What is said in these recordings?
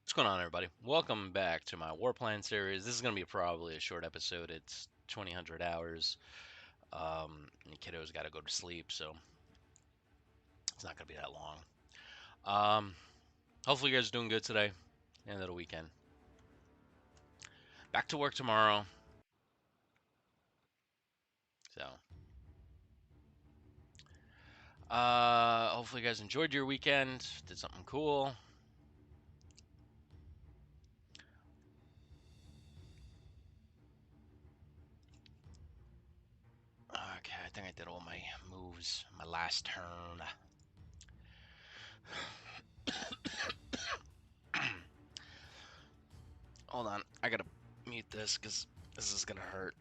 What's going on, everybody? Welcome back to my War Plan series. This is going to be probably a short episode. It's 2000 hours. The kiddo's got to go to sleep, so it's not going to be that long. Um, Hopefully, you guys are doing good today. End of the weekend. Back to work tomorrow. So, hopefully, you guys enjoyed your weekend. Did something cool. Okay, I think I did all my moves. My last turn. Hold on, I gotta mute this because this is gonna hurt.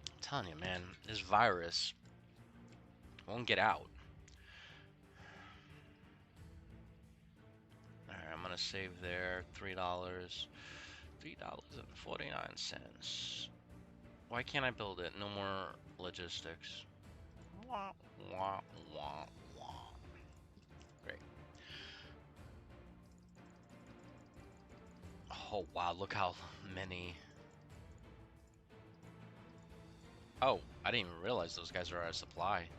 I'm telling you, man, this virus won't get out. All right, I'm gonna save there. $3. $3.49. Why can't I build it? No more logistics. Wah, wah, wah, wah. Great. Oh wow, look how many. Oh, I didn't even realize those guys are out of supply.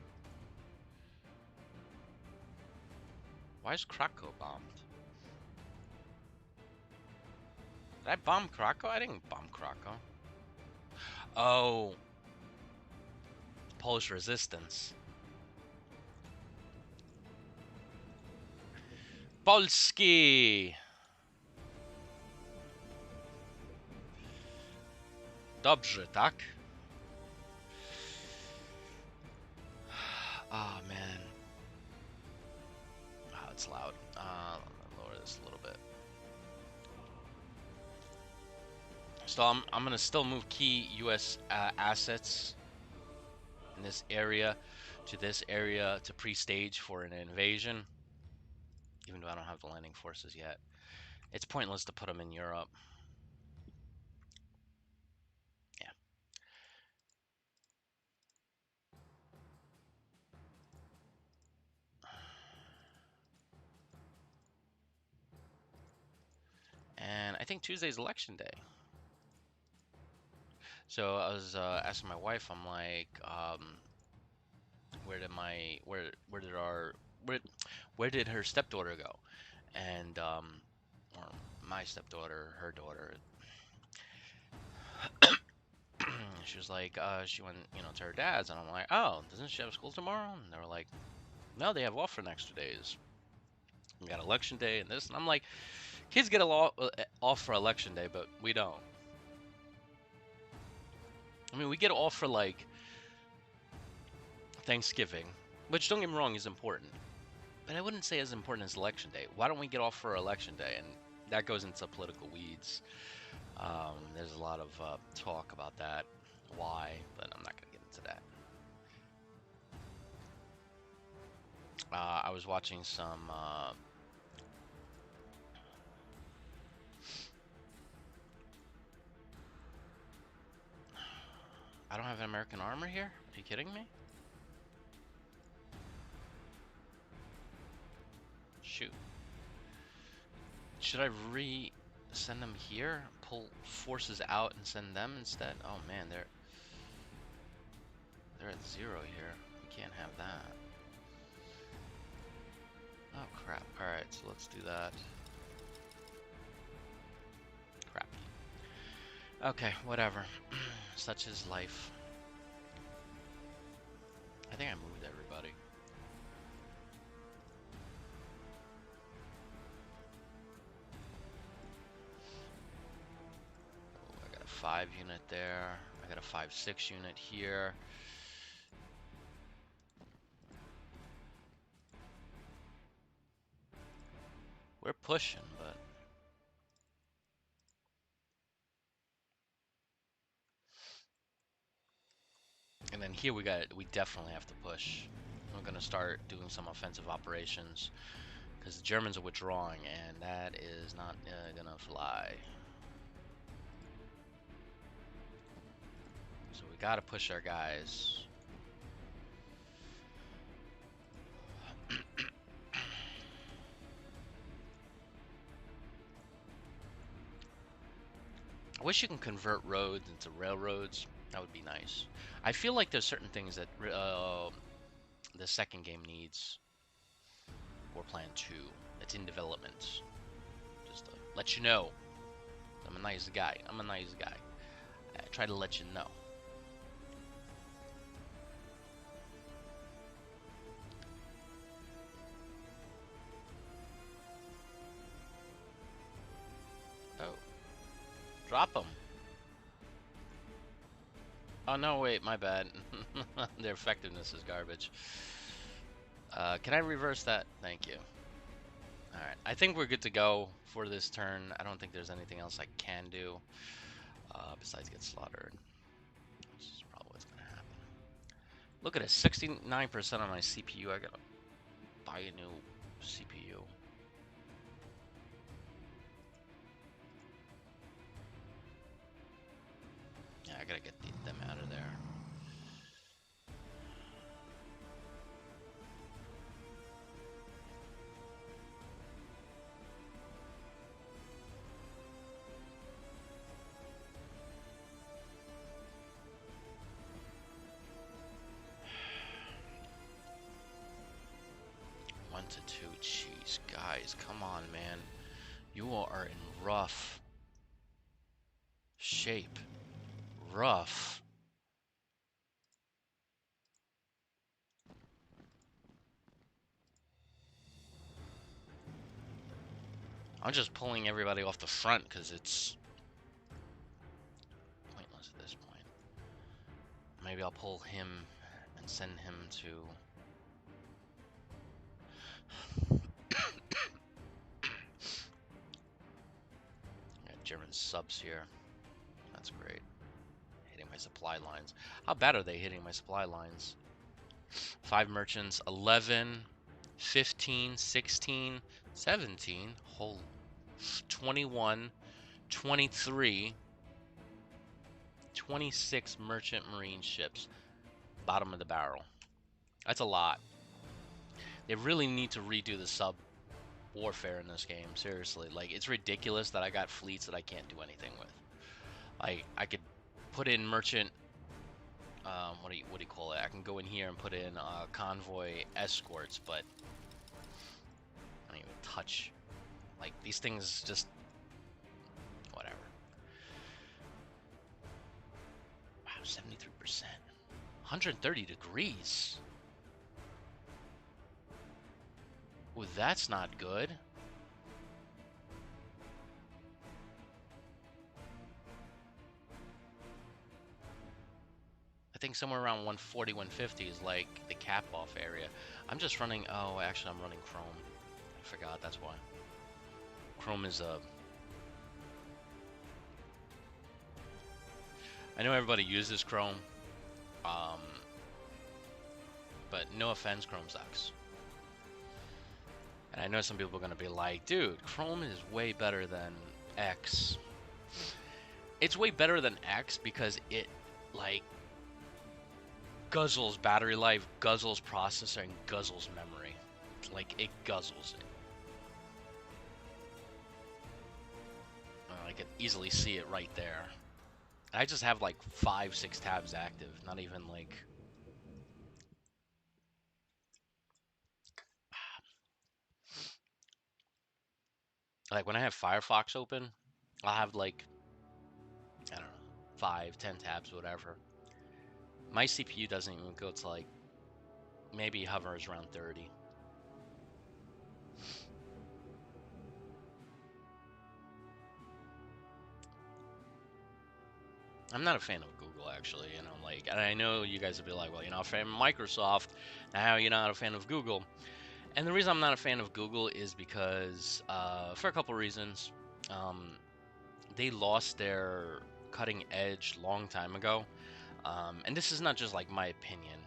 Why is Krakow bombed? Did I bomb Krakow? I didn't bomb Krakow. Oh, Polish resistance. Polski! Dobrze, tak? Oh man. Oh, it's loud. Lower this a little bit. So I'm gonna still move key U.S. Assets in this area to this area to pre-stage for an invasion. Even though I don't have the landing forces yet, it's pointless to put them in Europe. Yeah. And I think Tuesday's election day. So I was asking my wife. I'm like, where did my where did our where did her stepdaughter go? And or my stepdaughter, her daughter. She was like, she went, to her dad's, and I'm like, oh, doesn't she have school tomorrow? And they were like, no, they have off for next 2 days. We got election day and this, and I'm like, kids get off for election day, but we don't. I mean, we get off for like Thanksgiving, which don't get me wrong is important, but I wouldn't say as important as election day. Why don't we get off for election day? And that goes into political weeds. There's a lot of talk about that, why, but I'm not gonna get into that. I was watching some. I don't have an American armor here? Are you kidding me? Shoot. Should I send them here? Pull forces out and send them instead? Oh man, they're at 0 here. We can't have that. Oh crap. Alright, so let's do that. Crap. Okay, whatever. Such is life. I think I moved everybody. Oh, I got a 5 unit there. I got a 5-6 unit here. We're pushing, but and then here we definitely have to push. We're gonna start doing some offensive operations because the Germans are withdrawing, and that is not gonna fly. So we gotta push our guys. I wish you can convert roads into railroads. That would be nice. I feel like there's certain things that the second game needs. War Plan 2. It's in development. Just to let you know. I'm a nice guy. I'm a nice guy. I try to let you know. Oh. Drop them. Oh, no, wait. My bad. Their effectiveness is garbage. Can I reverse that? Thank you. Alright. I think we're good to go for this turn. I don't think there's anything else I can do besides get slaughtered. This is probably what's going to happen. Look at it. 69% on my CPU. I got to buy a new CPU. Yeah, I gotta get them out of there. One to two. Jeez, guys, come on, man. You are in rough shape. Rough. I'm just pulling everybody off the front because it's pointless at this point. Maybe I'll pull him and send him to... Got German subs here. That's great. Hitting my supply lines. How bad are they hitting my supply lines? 5 merchants, 11, 15, 16, 17, whole 21, 23, 26 merchant marine ships. Bottom of the barrel. That's a lot. They really need to redo the sub warfare in this game, seriously. Like, it's ridiculous that I got fleets that I can't do anything with. Like, I could put in merchant, what do you call it? I can go in here and put in convoy escorts, but I don't even touch. Like, these things just, whatever. Wow, 73%. 130 degrees. Ooh, that's not good. I think somewhere around 140, 150 is like the cap off area. I'm just running, oh, actually I'm running Chrome. I forgot, that's why. Chrome is I know everybody uses Chrome, but no offense, Chrome sucks. And I know some people are gonna be like, dude, Chrome is way better than X. It's way better than X because it, like, guzzles battery life, guzzles processor, and guzzles memory. Like, it guzzles it. I could easily see it right there. I just have like 5-6 tabs active, not even like... Like, when I have Firefox open, I'll have like, I don't know, 5, 10 tabs, whatever. My CPU doesn't even go to like, maybe hovers around 30. I'm not a fan of Google, actually, you know, like, and I know you guys will be like, well, you're not a fan of Microsoft, now you're not a fan of Google. And the reason I'm not a fan of Google is because, for a couple reasons, they lost their cutting edge long time ago. And this is not just like my opinion.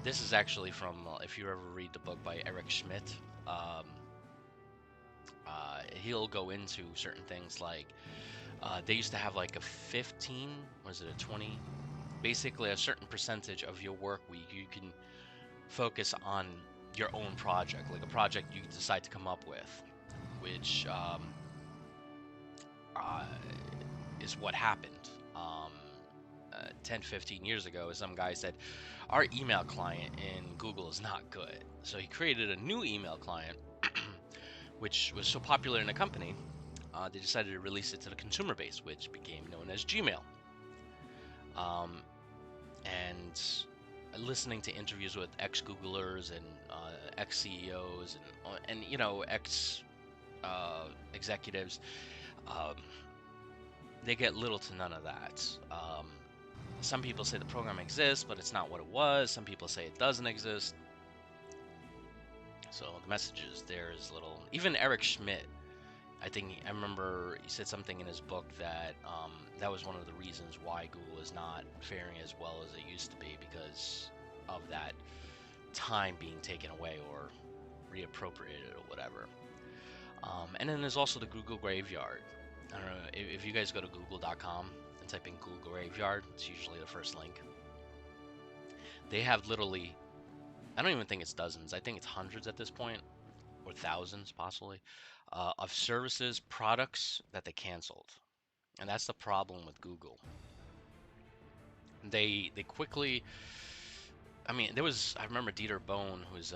This is actually from, if you ever read the book by Eric Schmidt, he'll go into certain things like, they used to have like a 15, was it a 20? Basically a certain percentage of your work week you can focus on your own project, like a project you decide to come up with, which is what happened. 10, 15 years ago, some guy said, our email client in Google is not good. So he created a new email client, which was so popular in the company, they decided to release it to the consumer base, which became known as Gmail. Um, and listening to interviews with ex-Googlers and ex-CEOs and ex executives, um, they get little to none of that. Some people say the program exists, but it's not what it was. Some people say it doesn't exist. So the messages there is little. Even Eric Schmidt, I remember he said something in his book that that was one of the reasons why Google is not faring as well as it used to be, because of that time being taken away or reappropriated or whatever. And then there's also the Google Graveyard. I don't know if you guys go to google.com and type in Google Graveyard, it's usually the first link. They have literally, I don't even think it's dozens, I think it's hundreds at this point, or thousands possibly, of services, products that they canceled. And that's the problem with Google. They quickly, I mean, I remember Dieter Bohn, who's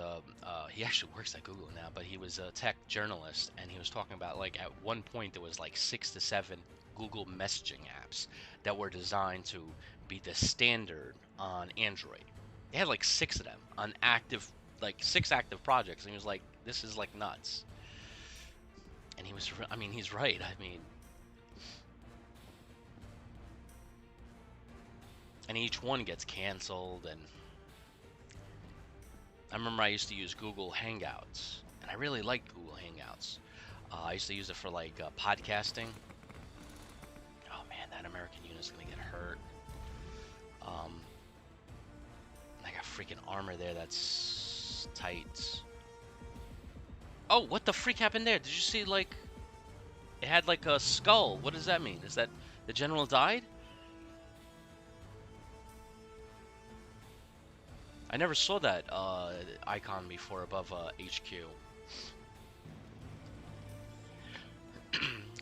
he actually works at Google now, but he was a tech journalist, and he was talking about, like, at one point there was like 6 to 7 Google messaging apps that were designed to be the standard on Android. They had like 6 of them on active, like 6 active projects, and he was like, this is like nuts. And he's right. I mean, and each one gets canceled. And I remember I used to use Google Hangouts, and I really liked Google Hangouts. I used to use it for like podcasting. Oh man, that American unit's gonna get hurt. I got freaking armor there that's tight. Oh, what the freak happened there? Did you see, like, it had like a skull? What does that mean? Is that the general died? I never saw that icon before above HQ.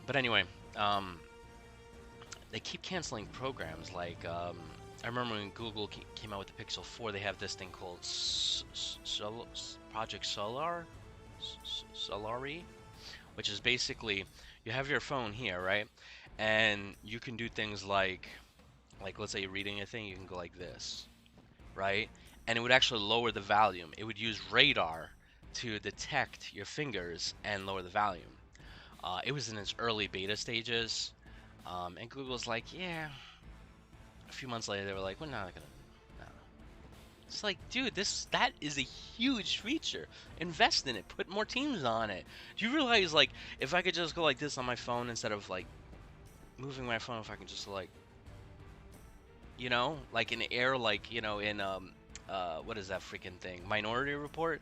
But anyway, they keep canceling programs. Like, I remember when Google came out with the Pixel 4, they have this thing called Project Solari, which is basically, you have your phone here, right? And you can do things like let's say you're reading a thing, you can go like this, right? And it would actually lower the volume. It would use radar to detect your fingers and lower the volume. It was in its early beta stages, and Google's like, yeah. A few months later, they were like, we're not gonna. No. It's like, dude, that is a huge feature. Invest in it. Put more teams on it. Do you realize, like, if I could just go like this on my phone instead of like moving my phone, if I can just like, like in air, like in what is that freaking thing? Minority Report.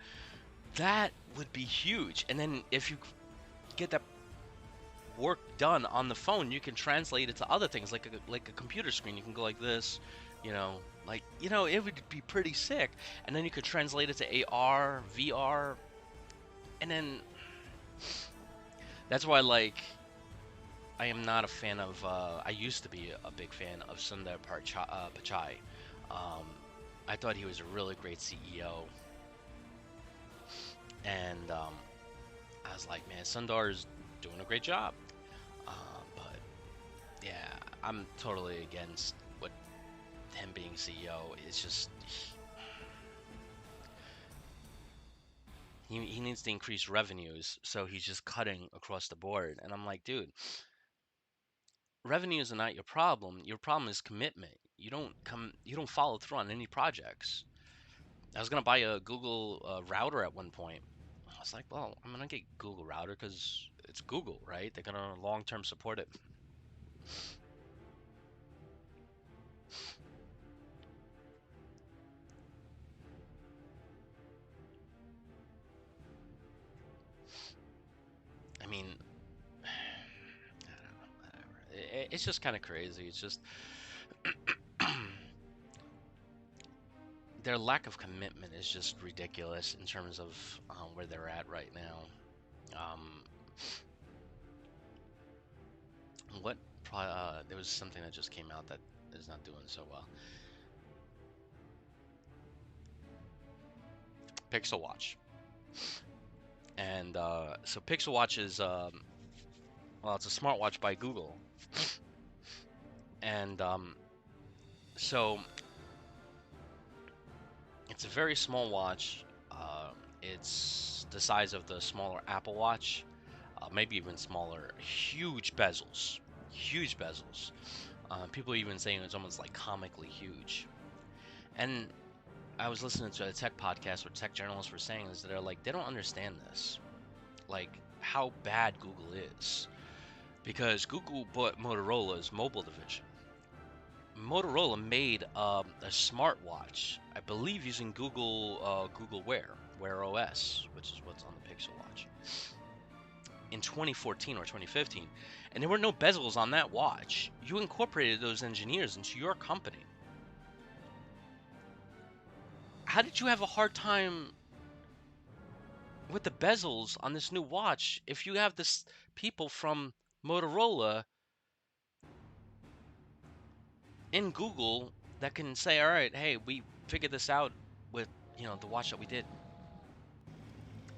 That would be huge. And then if you get that work done on the phone, you can translate it to other things, like a computer screen. You can go like this, it would be pretty sick. And then you could translate it to AR, VR, and then that's why, like, I am not a fan of. I used to be a big fan of Sundar Pichai. I thought he was a really great CEO, and I was like, man, Sundar's doing a great job. But yeah, I'm totally against him being CEO. It's just he needs to increase revenues, so he's just cutting across the board. And I'm like, dude, revenues are not your problem. Your problem is commitment. You don't follow through on any projects. I was gonna buy a Google router at one point. I was like, well, I'm gonna get Google router because it's Google, right? They're gonna long-term support it. I mean, I don't know, whatever. It's just kind of crazy. It's just their lack of commitment is just ridiculous in terms of where they're at right now. Um, what Probably, there was something that just came out that is not doing so well. Pixel Watch. And so Pixel Watch is, well, it's a smartwatch by Google. And so it's a very small watch. It's the size of the smaller Apple Watch, maybe even smaller. Huge bezels. Huge bezels. People are even saying it's almost like comically huge. And I was listening to a tech podcast where tech journalists were saying is that they're like, they don't understand this. Like, how bad Google is. Because Google bought Motorola's mobile division. Motorola made a smartwatch, I believe, using Google Wear OS, which is what's on the Pixel Watch, in 2014 or 2015, and there were no bezels on that watch. You incorporated those engineers into your company. How did you have a hard time with the bezels on this new watch if you have this people from Motorola in Google that can say, all right, hey, we figured this out with, the watch that we did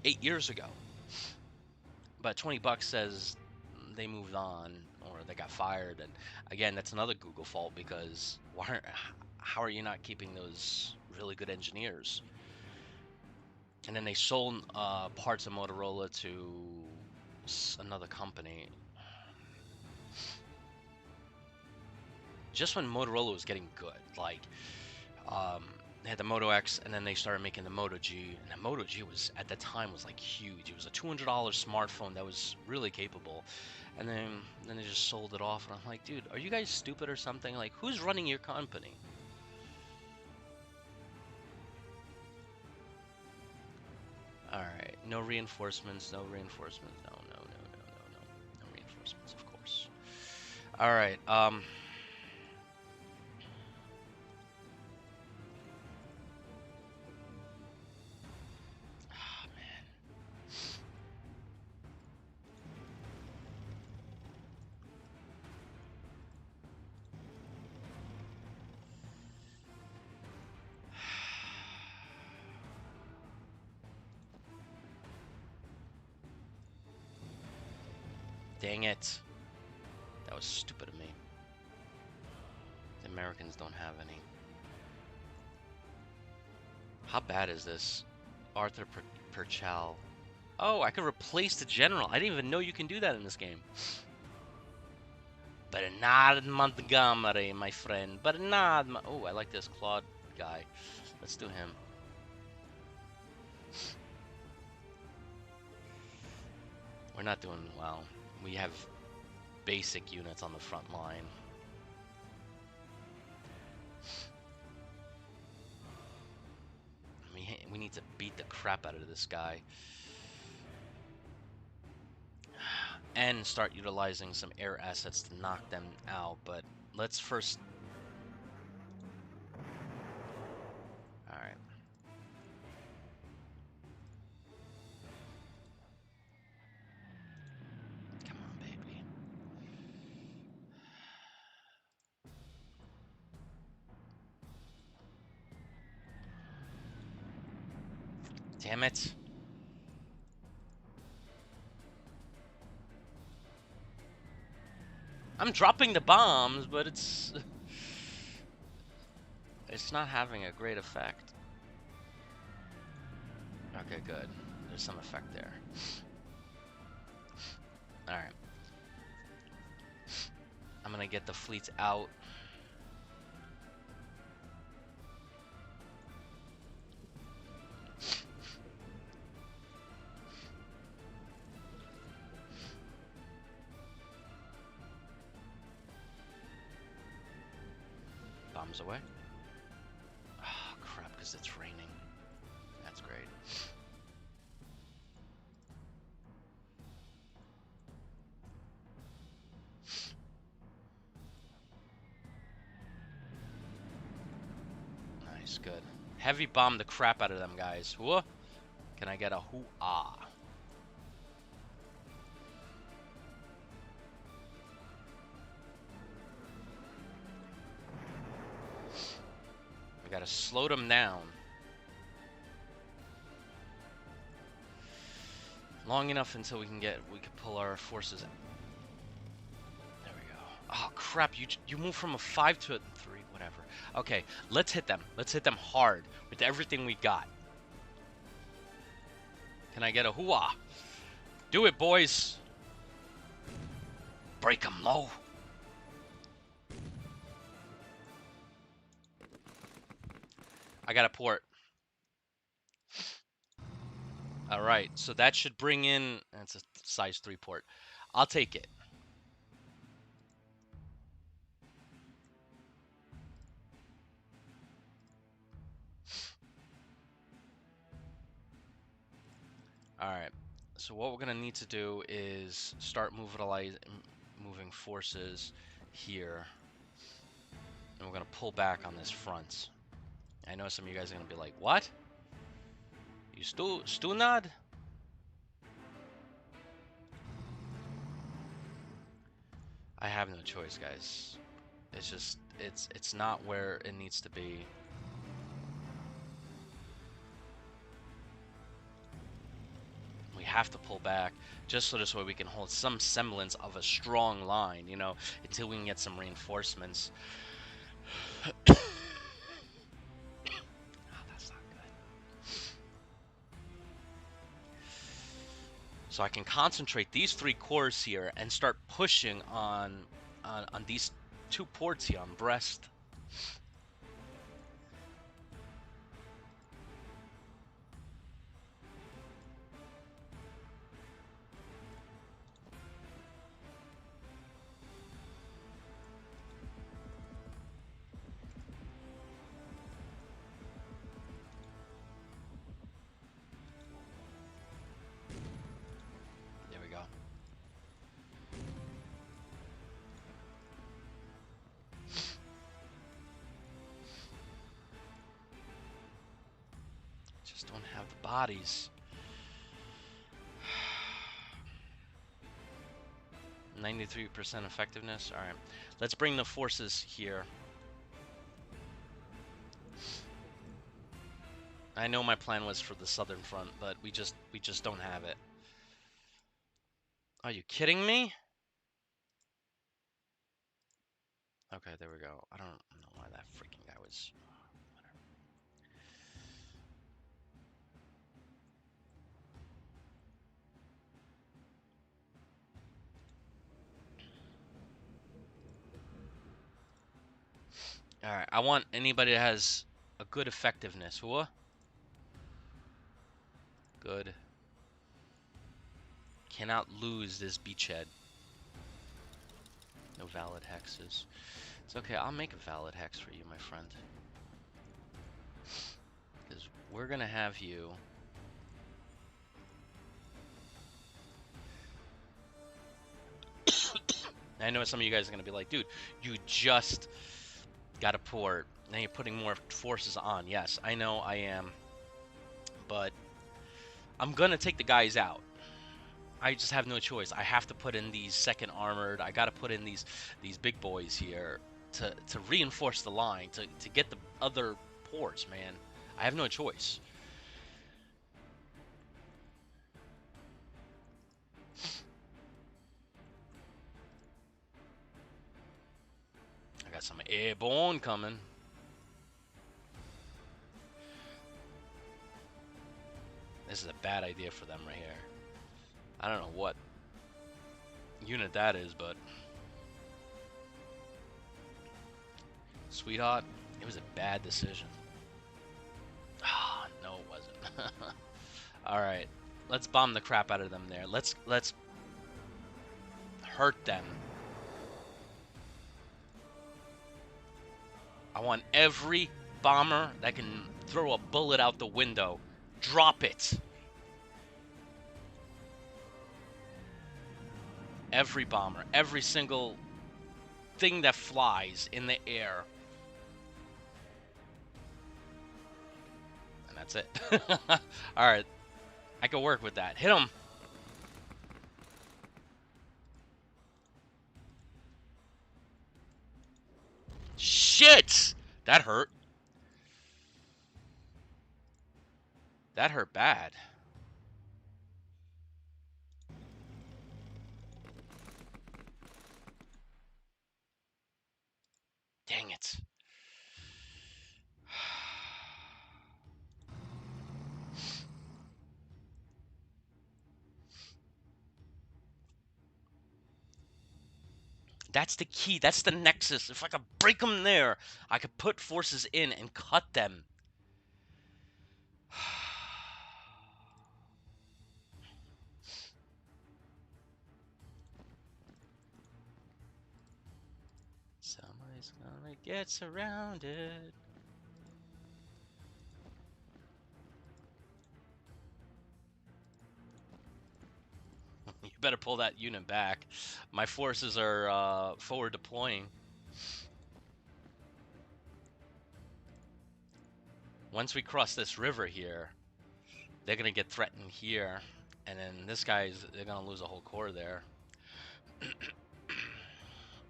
8 years ago. But $20 says they moved on or they got fired. And again, that's another Google fault because how are you not keeping those really good engineers? And then they sold parts of Motorola to another company. Just when Motorola was getting good, like they had the Moto X, and then they started making the Moto G, and the Moto G was at the time was like huge. It was a $200 smartphone that was really capable, and then they just sold it off, and I'm like, dude, are you guys stupid or something? Like, who's running your company? All right, no reinforcements, no reinforcements, no reinforcements, of course. All right, man. Dang it. That was stupid of me. The Americans don't have any. How bad is this? Arthur Perchal. Oh, I could replace the general. I didn't even know you can do that in this game. Bernard Montgomery, my friend. Bernard. Oh, I like this Claude guy. Let's do him. We're not doing well. We have basic units on the front line. We need to beat the crap out of this guy. And start utilizing some air assets to knock them out. But let's first... Alright. Come on, baby. Damn it. I'm dropping the bombs, but it's not having a great effect. Okay, good. There's some effect there. Alright. I'm gonna get the fleets out. Bombs away. Oh, crap, because it's raining. That's great. Nice, good. Heavy bomb the crap out of them guys. Whoa. Can I get a hoo-ah? We gotta slow them down. Long enough until we can pull our forces. There we go. Oh crap! You move from a 5 to a 3, whatever. Okay, let's hit them. Let's hit them hard with everything we got. Can I get a hoo-ah? Do it, boys. Break them low. I got a port. All right, so that should bring in. That's a size 3 port. I'll take it. All right. So what we're gonna need to do is start moving forces here, and we're gonna pull back on this front. I know some of you guys are gonna be like, "What? You stunad?" I have no choice, guys. It's just it's not where it needs to be. We have to pull back just so this way we can hold some semblance of a strong line, you know, until we can get some reinforcements. Oh, that's not good. So I can concentrate these 3 cores here and start pushing on these 2 ports here on Brest. Don't have the bodies. 93% effectiveness. All right, let's bring the forces here. I know my plan was for the southern front, but we just don't have it. Are you kidding me? Okay, there we go. I don't know why that freaking guy was. All right, I want anybody that has a good effectiveness. Who? Good. Cannot lose this beachhead. No valid hexes. It's okay, I'll make a valid hex for you, my friend. Because we're gonna have you. I know some of you guys are gonna be like, dude, you just got a port. Now you're putting more forces on. Yes, I know I am. But I'm gonna take the guys out. I just have no choice. I have to put in these second armored. I gotta put in these big boys here to reinforce the line, to get the other ports, man. I have no choice. I got some airborne coming. This is a bad idea for them right here. I don't know what unit that is, but sweetheart, it was a bad decision. Ah, no, it wasn't. All right, let's bomb the crap out of them there. Let's hurt them. I want every bomber that can throw a bullet out the window. Drop it. Every bomber, every single thing that flies in the air. And that's it. All right. I can work with that. Hit him. Shit! That hurt. That hurt bad. Dang it. That's the key. That's the nexus. If I could break them there, I could put forces in and cut them. Somebody's gonna get surrounded. You better pull that unit back. My forces are forward deploying. Once we cross this river here, they're gonna get threatened here, and then they're gonna lose a whole corps there.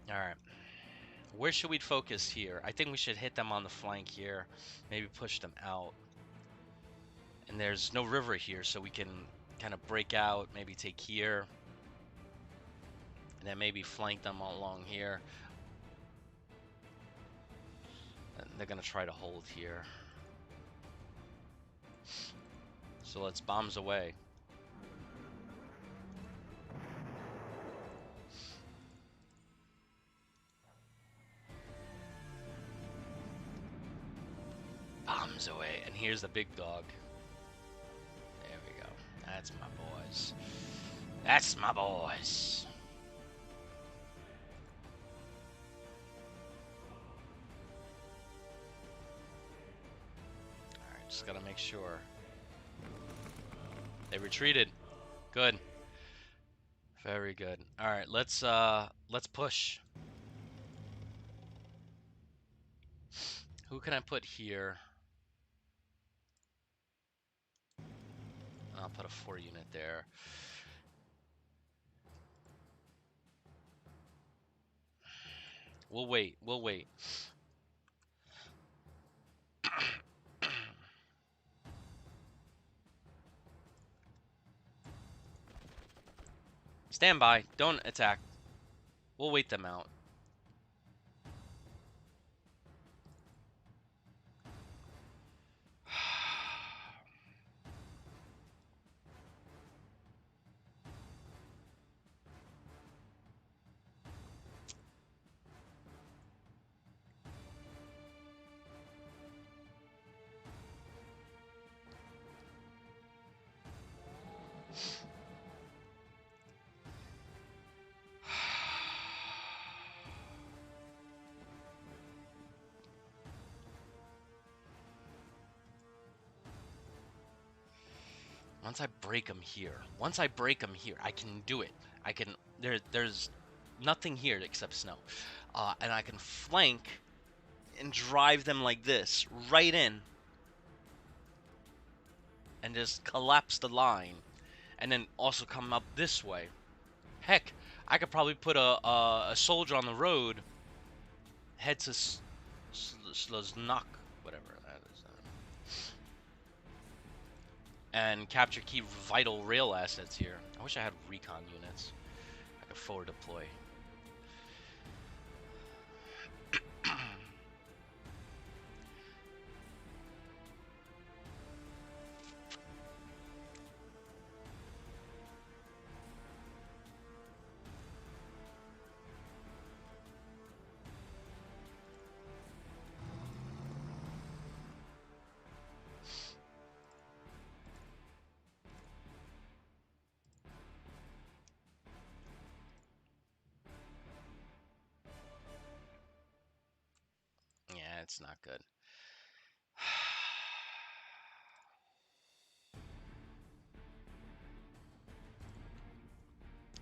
All right, where should we focus here? I think we should hit them on the flank here, maybe push them out. And there's no river here, so we can kind of break out, maybe take here, and then maybe flank them along here. And they're gonna try to hold here. So let's bombs away. Bombs away. And here's the big dog. There we go. That's my boys. That's my boys. Alright, just gotta make sure. They retreated. Good. Very good. Alright, let's push. Who can I put here? I'll put a 4 unit there. We'll wait. We'll wait. Stand by. Don't attack. We'll wait them out. Once I break them here, I can do it. I can. There's nothing here except snow, and I can flank and drive them like this right in, and just collapse the line, and then also come up this way. Heck, I could probably put a soldier on the road, head to Sloznak, whatever that is. And capture key vital rail assets here. I wish I had recon units. I could forward deploy. Yeah, it's not good.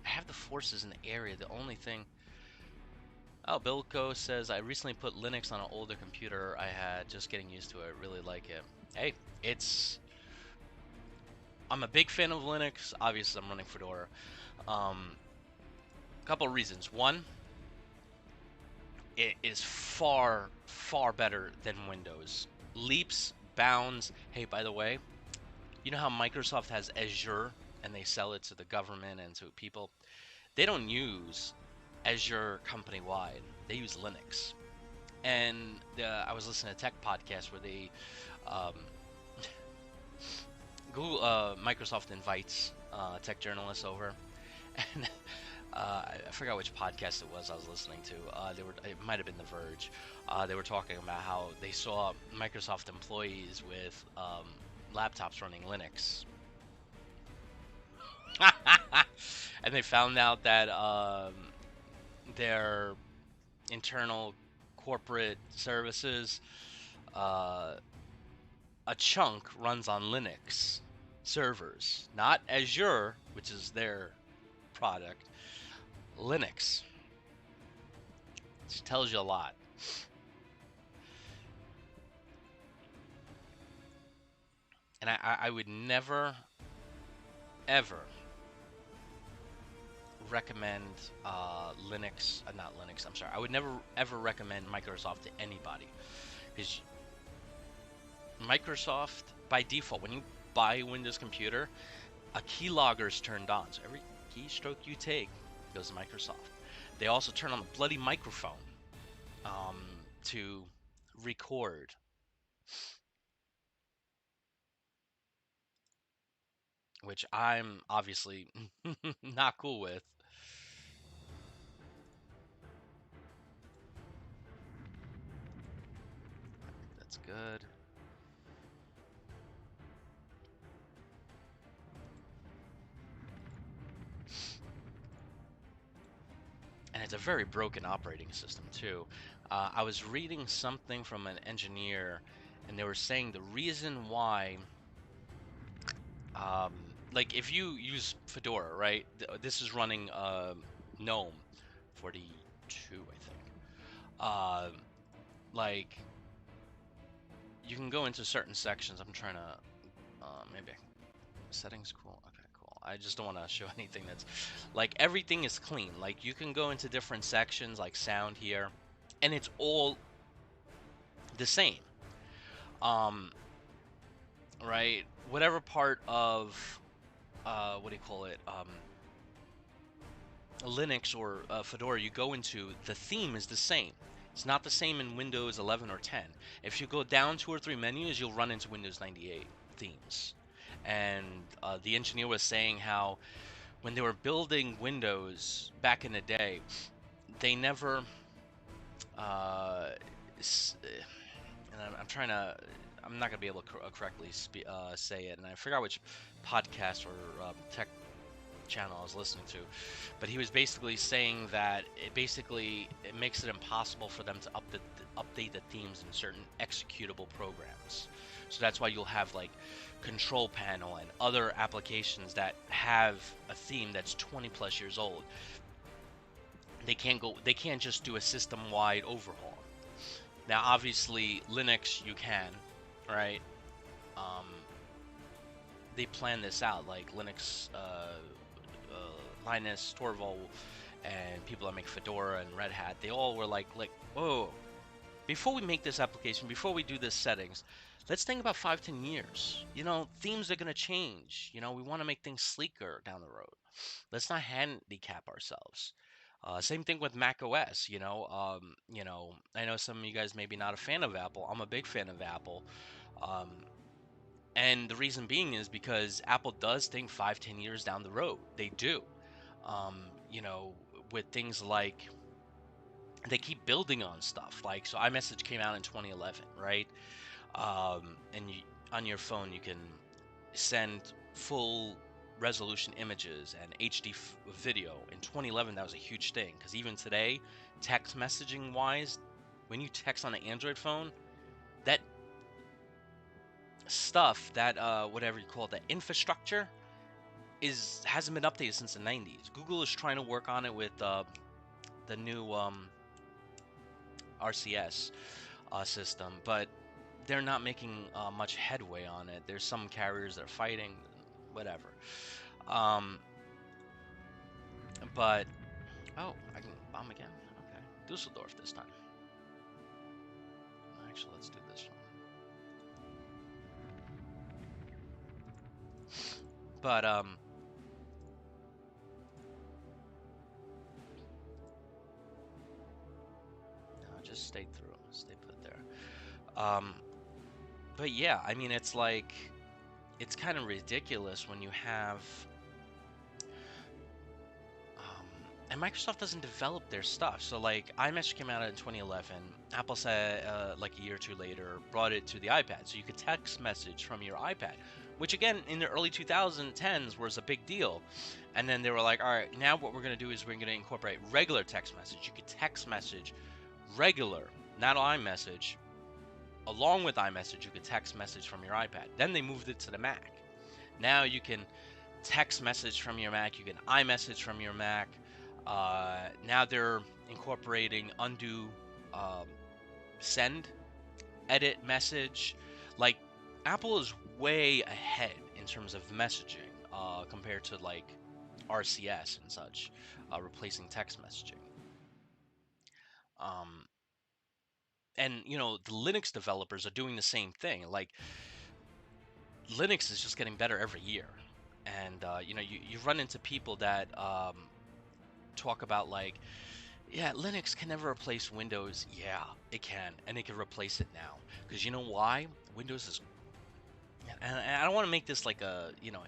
I have the forces in the area. The only thing... Oh, Bilko says, I recently put Linux on an older computer I had, just getting used to it. I really like it. Hey, I'm a big fan of Linux. Obviously, I'm running Fedora. Couple of reasons. One, it is far, far better than Windows. Leaps, bounds. Hey, by the way, You know how Microsoft has Azure and they sell it to the government and to people? They don't use Azure company wide. They use Linux. And I was listening to a tech podcast where they um, Microsoft invites tech journalists over, and I forgot which podcast it was I was listening to. It might have been The Verge. They were talking about how they saw Microsoft employees with laptops running Linux, and they found out that their internal corporate services, uh, a chunk runs on Linux servers, not Azure, which is their product. Linux. Which tells you a lot. And I would never, ever recommend Linux, not Linux, I'm sorry. I would never, ever recommend Microsoft to anybody. Because Microsoft, by default, when you buy a Windows computer, a keylogger is turned on. So every keystroke you take goes to Microsoft. They also turn on the bloody microphone to record. Which I'm obviously not cool with. That's good. And it's a very broken operating system too. I was reading something from an engineer, and they were saying the reason why, um, like if you use Fedora, right? This is running GNOME 42, I think. Like you can go into certain sections. I'm trying to maybe settings cool. Okay, cool. I just don't want to show anything that's like everything is clean. Like you can go into different sections like sound here, and it's all the same. Um, right? Whatever part of what do you call it? Linux or Fedora you go into, the theme is the same. It's not the same in Windows 11 or 10. If you go down 2 or 3 menus, you'll run into Windows 98 themes. And the engineer was saying how when they were building Windows back in the day, they never, uh, and I'm trying to, I'm not gonna be able to correctly say it, and I forgot which podcast or tech channel I was listening to, but he was basically saying that it makes it impossible for them to update the themes in certain executable programs. So that's why you'll have like Control Panel and other applications that have a theme that's 20 plus years old. They can't just do a system-wide overhaul. Now, obviously, Linux you can, right? Um, they plan this out, like Linux, Linus Torvald, and people that make Fedora and Red Hat. They all were like, oh, before we make this application, before we do this settings, let's think about 5-10 years. You know, themes are gonna change. You know, we want to make things sleeker down the road. Let's not handicap ourselves. Same thing with Mac OS. I know some of you guys may be not a fan of Apple. I'm a big fan of Apple. Um, and the reason being is because Apple does think 5-10 years down the road. They do. Um, you know, with things like they keep building on stuff. Like, so iMessage came out in 2011, right? And on your phone, you can send full resolution images and HD video. In 2011, that was a huge thing because even today, text messaging wise, when you text on an Android phone, that stuff, that whatever you call it, that infrastructure hasn't been updated since the 90s. Google is trying to work on it with the new RCS system, but they're not making much headway on it. There's some carriers that are fighting, whatever. Um, but oh, I can bomb again. Okay, Dusseldorf this time. Actually, let's do this one. But no, just stay through, stay put there. But yeah, I mean, it's like it's kind of ridiculous when you have and Microsoft doesn't develop their stuff. So like iMessage came out in 2011. Apple said like a year or two later brought it to the iPad, so you could text message from your iPad, which again in the early 2010s was a big deal. And then they were like, all right, now what we're gonna do is we're gonna incorporate regular text message. You could text message regular, not iMessage. Along with iMessage, you could text message from your iPad. Then they moved it to the Mac. Now you can text message from your Mac. You can iMessage from your Mac. Now they're incorporating undo, um, send, edit message. Like Apple is way ahead in terms of messaging compared to like RCS and such, replacing text messaging. Um, and you know the Linux developers are doing the same thing. Like Linux is just getting better every year, and you know you run into people that talk about like, yeah, Linux can never replace Windows. Yeah, it can, and it can replace it now. Because you know why? Windows is, and I don't want to make this like a, you know,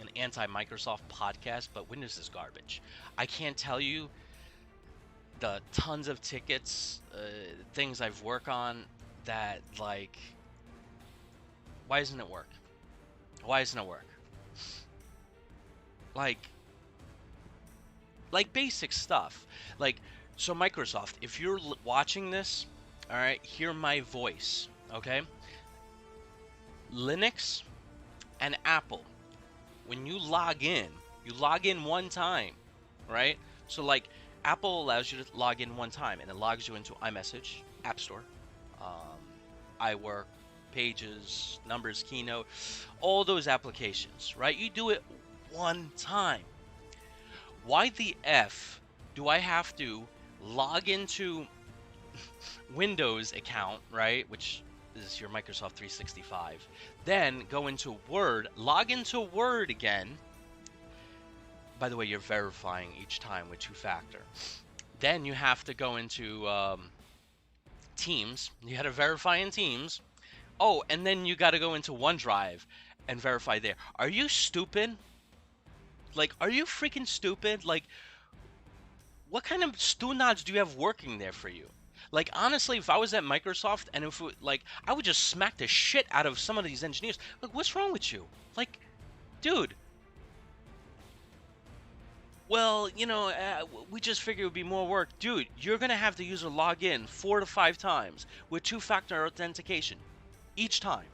an anti-Microsoft podcast, but Windows is garbage. I can't tell you the tons of tickets, things I've worked on that like, why doesn't it work? Why doesn't it work? Like, like basic stuff. Like, so Microsoft, if you're watching this, all right, hear my voice, okay? Linux and Apple, when you log in one time, right? So like Apple allows you to log in one time, and it logs you into iMessage, App Store, um, iWork, Pages, Numbers, Keynote, all those applications, right? You do it one time. Why the F do I have to log into Windows account, right? Which is your Microsoft 365. Then go into Word, log into Word again. By the way, you're verifying each time with two-factor. Then you have to go into Teams. You got to verify in Teams. Oh, and then you got to go into OneDrive and verify there. Are you stupid? Like, are you freaking stupid? Like, what kind of stu-nods do you have working there for you? Like, honestly, if I was at Microsoft and if, like, I would just smack the shit out of some of these engineers. Like, what's wrong with you? Like, dude, well, you know, we just figured it would be more work. Dude, you're going to have the user log in 4 to 5 times with two-factor authentication each time.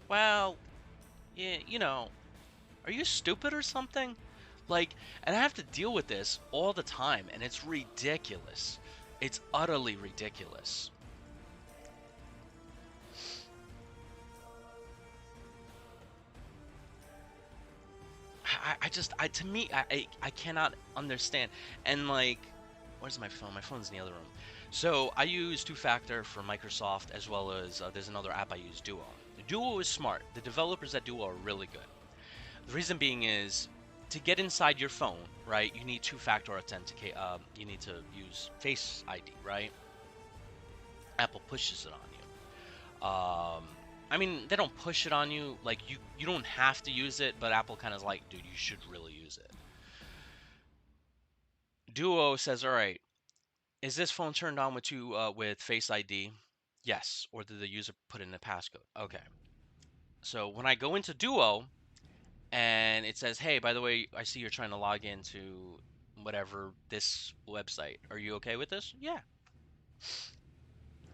Well, yeah, you know, are you stupid or something? Like, and I have to deal with this all the time, and it's ridiculous. It's utterly ridiculous. To me, I cannot understand. And like, where's my phone? My phone's in the other room. So I use two-factor for Microsoft as well as there's another app I use, Duo. Duo is smart. The developers at Duo are really good. The reason being is to get inside your phone, right? You need two-factor authenticate. You need to use Face ID, right? Apple pushes it on you. I mean, they don't push it on you. Like you don't have to use it, but Apple kind of like, dude, you should really use it. Duo says, all right, is this phone turned on with Face ID? Yes. Or did the user put in a passcode? Okay. So when I go into Duo and it says, hey, by the way, I see you're trying to log into whatever this website. Are you okay with this? Yeah.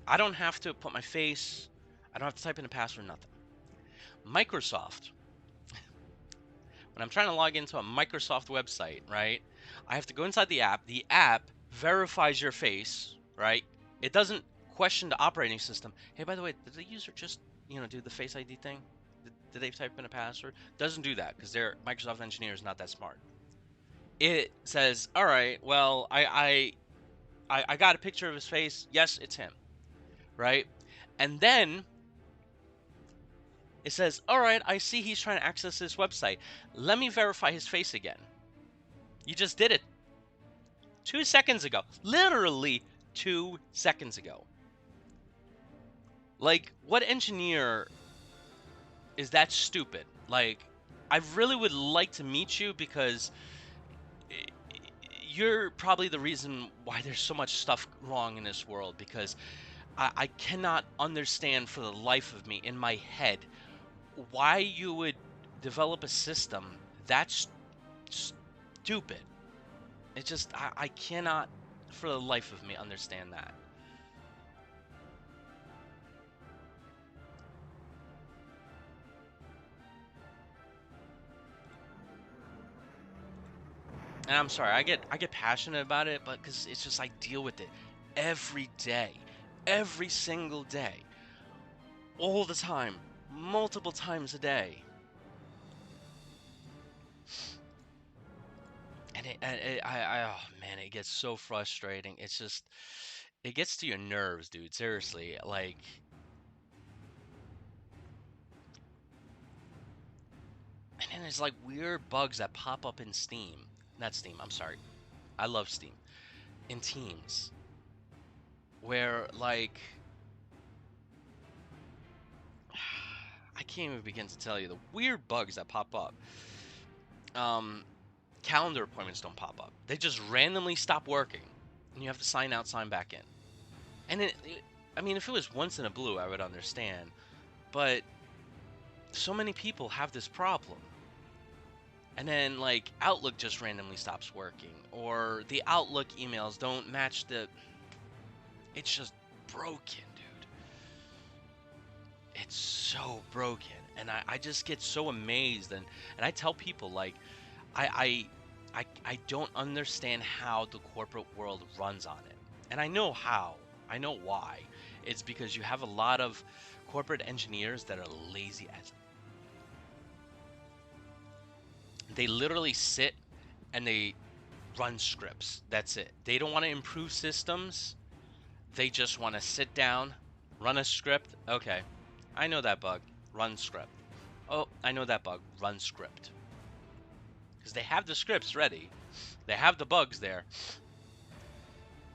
I don't have to put my face. I don't have to type in a password, nothing. Microsoft, when I'm trying to log into a Microsoft website, right? I have to go inside the app. The app verifies your face, right? It doesn't question the operating system. Hey, by the way, did the user just, you know, do the Face ID thing? Did they type in a password? Doesn't do that because their Microsoft engineer is not that smart. It says, all right, well, I got a picture of his face. Yes, it's him, right? And then It says, all right, I see he's trying to access this website. Let me verify his face again. You just did it 2 seconds ago. Literally 2 seconds ago. Like, what engineer is that stupid? Like, I really would like to meet you because you're probably the reason why there's so much stuff wrong in this world, because I cannot understand for the life of me in my head why you would develop a system that's stupid. It just, I cannot for the life of me understand that. And I'm sorry, I get passionate about it, but because it's just I deal with it every day, every single day, all the time, multiple times a day. And oh man, it gets so frustrating. It's just, it gets to your nerves, dude. Seriously, like, and then there's like weird bugs that pop up in Steam. Not Steam, I'm sorry. I love Steam. In Teams, where like, I can't even begin to tell you the weird bugs that pop up. Calendar appointments don't pop up. They just randomly stop working, and you have to sign out, sign back in. And I mean, if it was once in a blue, I would understand. But so many people have this problem. And then, like, Outlook just randomly stops working, or the Outlook emails don't match the. It's just broken, dude. It's so broken. And I just get so amazed. And I tell people, like, I don't understand how the corporate world runs on it. And I know how. I know why. It's because you have a lot of corporate engineers that are lazy as. They literally sit and they run scripts. That's it. They don't want to improve systems. They just want to sit down, run a script. Okay, I know that bug. Run script. Oh, I know that bug. Run script. Because they have the scripts ready. They have the bugs there.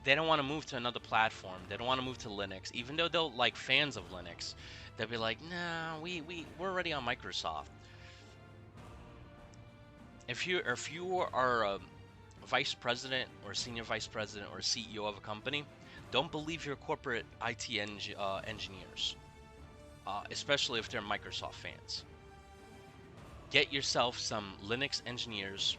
They don't want to move to another platform. They don't want to move to Linux. Even though they'll like fans of Linux, they'll be like, nah, we're already on Microsoft. If you are a vice president or senior vice president or CEO of a company, don't believe your corporate IT engineers, especially if they're Microsoft fans. Get yourself some Linux engineers,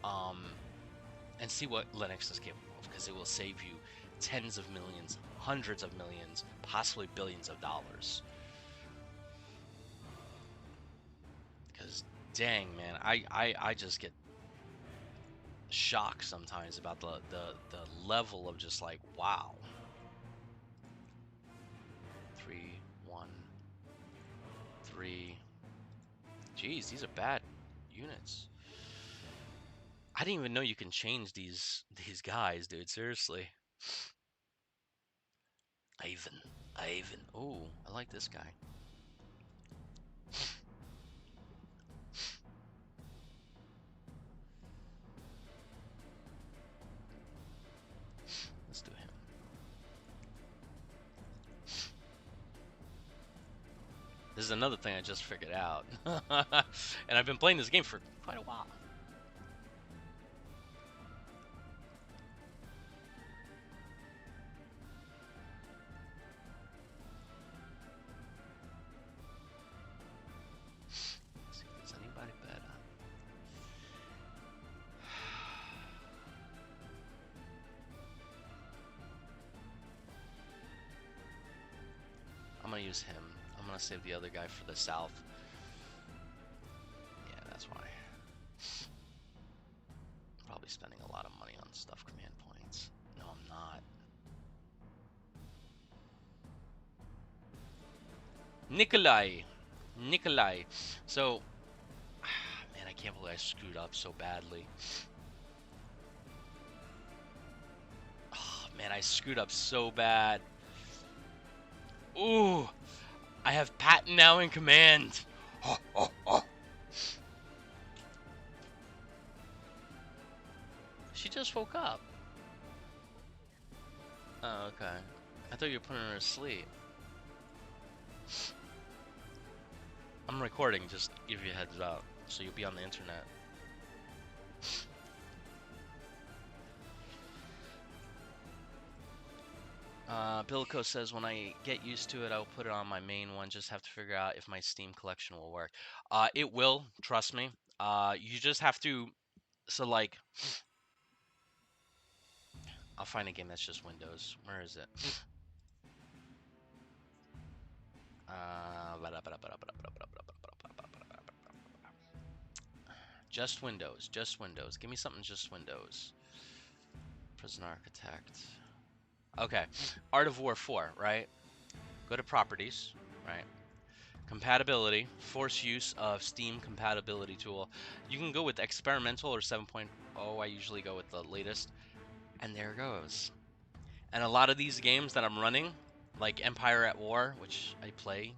and see what Linux is capable of, because it will save you tens of millions, hundreds of millions, possibly billions of dollars. Because dang, man, I just get shocked sometimes about the level of just like, wow. 3, 1, 3. Jeez, these are bad units. I didn't even know you can change these guys, dude. Seriously. Ivan. Oh, I like this guy. Let's do him. This is another thing I just figured out. And I've been playing this game for quite a while. Let's see if there's anybody better. I'm gonna use him. I'm gonna save the other guy for the south. Yeah, that's why. Probably spending a lot of money on stuff command points. No, I'm not. Nikolai. So, man, I can't believe I screwed up so badly. Oh, man, I screwed up so bad. Ooh, I have Patton now in command. Oh, oh, oh. She just woke up. Oh, okay. I thought you were putting her to sleep. I'm recording, just give you a heads up, so you'll be on the internet. Bilko says, when I get used to it, I'll put it on my main one. Just have to figure out if my Steam collection will work. It will, trust me. You just have to, so like, I'll find a game that's just Windows. Where is it? Just Windows, just Windows. Give me something just Windows. Prison Architect. Okay, Art of War 4, right? Go to Properties, right? Compatibility, force use of Steam compatibility tool. You can go with experimental or 7.0. I usually go with the latest. And there it goes. And a lot of these games that I'm running, like Empire at War, which I play,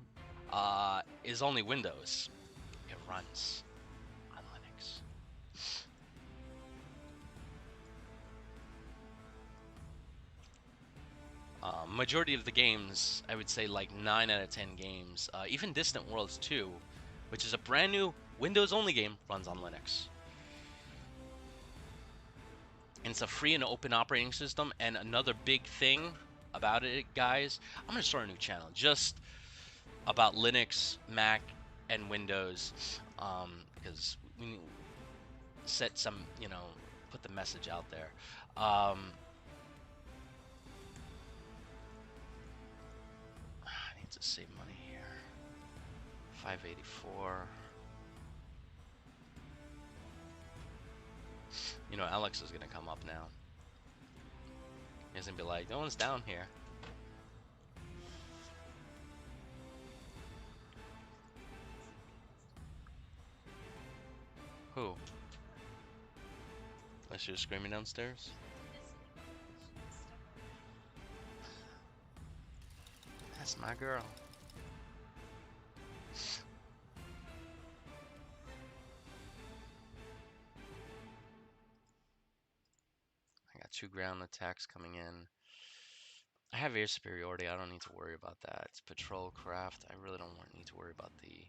is only Windows. It runs on Linux. Majority of the games, I would say like 9 out of 10 games, even Distant Worlds 2, which is a brand new Windows-only game, runs on Linux. And it's a free and open operating system. And another big thing about it, guys, I'm going to start a new channel just about Linux, Mac, and Windows, because we set some, put the message out there. I need to save money here. 584. Alex is gonna come up now. He's gonna be like, no one's down here. Who? Unless you're screaming downstairs? That's my girl. I got 2 ground attacks coming in. I have air superiority. I don't need to worry about that. It's patrol craft. I really don't need to worry about the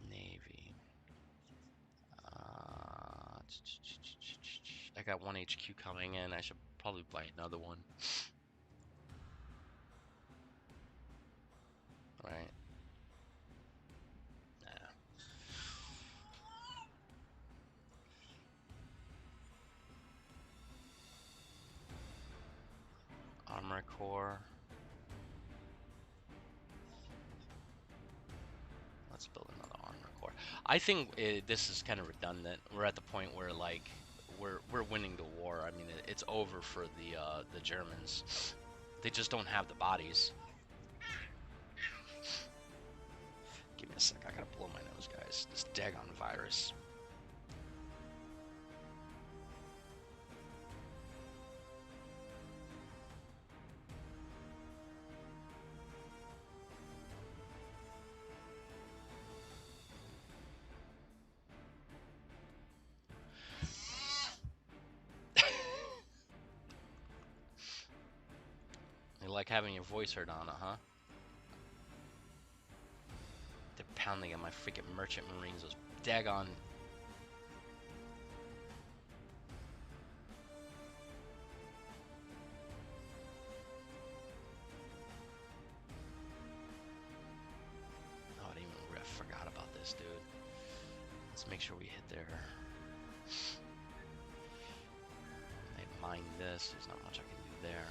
Navy. I got 1 HQ coming in. I should probably buy another one. Right? Nah. Armor core. Let's build another armor core. I think this is kind of redundant. We're at the point where like we're winning the war. I mean, it's over for the Germans. They just don't have the bodies. Give me a sec. I gotta blow my nose, guys. This daggone virus. You like having your voice heard on it, huh? They're pounding at my freaking merchant marines. Those daggone. Oh, I didn't even forgot about this, dude. Let's make sure we hit there. They mine this. There's not much I can do there.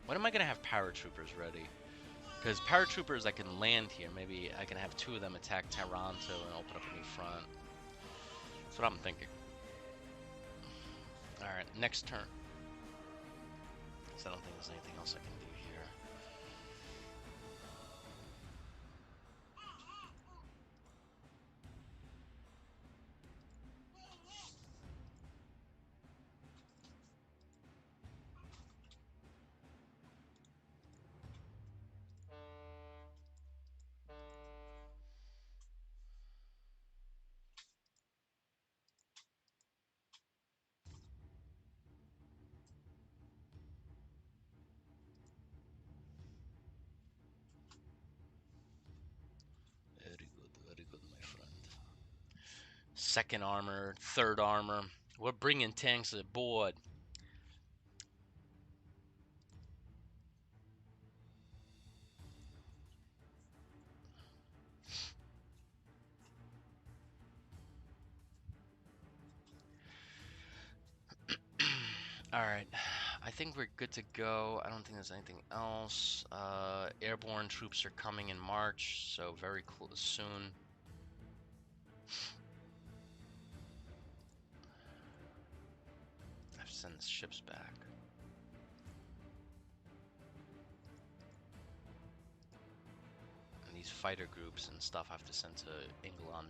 When am I gonna have paratroopers ready? Because paratroopers, I can land here. Maybe I can have 2 of them attack Taranto and open up a new front. That's what I'm thinking. Alright, next turn. Because I don't think there's anything else I can do here. second armor, third armor. We're bringing tanks aboard. Alright, I think we're good to go. I don't think there's anything else. Airborne troops are coming in March, so very soon. I have to send the ships back. And these fighter groups and stuff I have to send to England.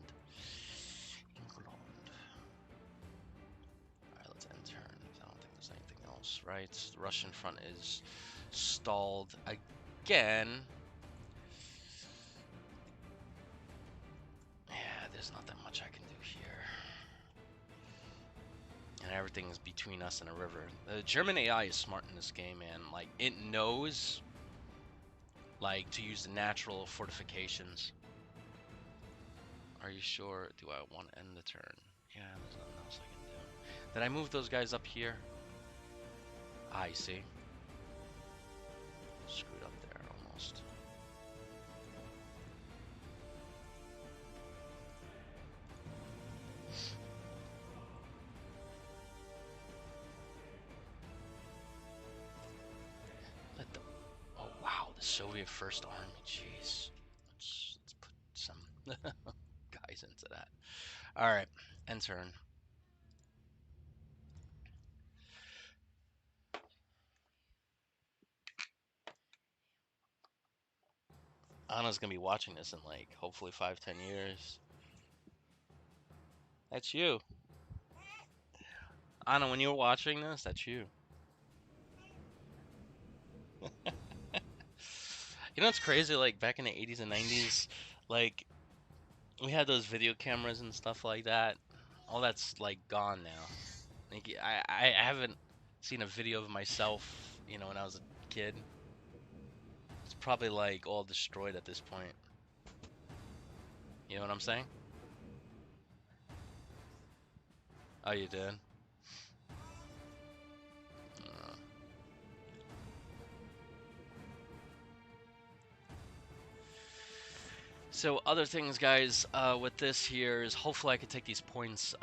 Alright, let's end turn. I don't think there's anything else, right? The Russian front is stalled again. Yeah, there's not that much I can do here. And everything is between us and a river. The German AI is smart in this game, man. Like, it knows, like, to use the natural fortifications. Are you sure? Do I want to end the turn? Yeah, there's nothing else I can do. Did I move those guys up here? I see. Screwed up there, almost. Oh wow, the Soviet First Army. Jeez, let's put some guys into that. All right, end turn. Anna's gonna be watching this in like hopefully 5-10 years. That's you, Anna. When you're watching this, that's you. You know what's crazy? Like back in the 80s and 90s, like we had those video cameras and stuff like that. All that's like gone now. Like, I haven't seen a video of myself, you know, when I was a kid. It's probably like all destroyed at this point. You know what I'm saying? Oh, you did? So other things, guys, with this here is hopefully I can take these points,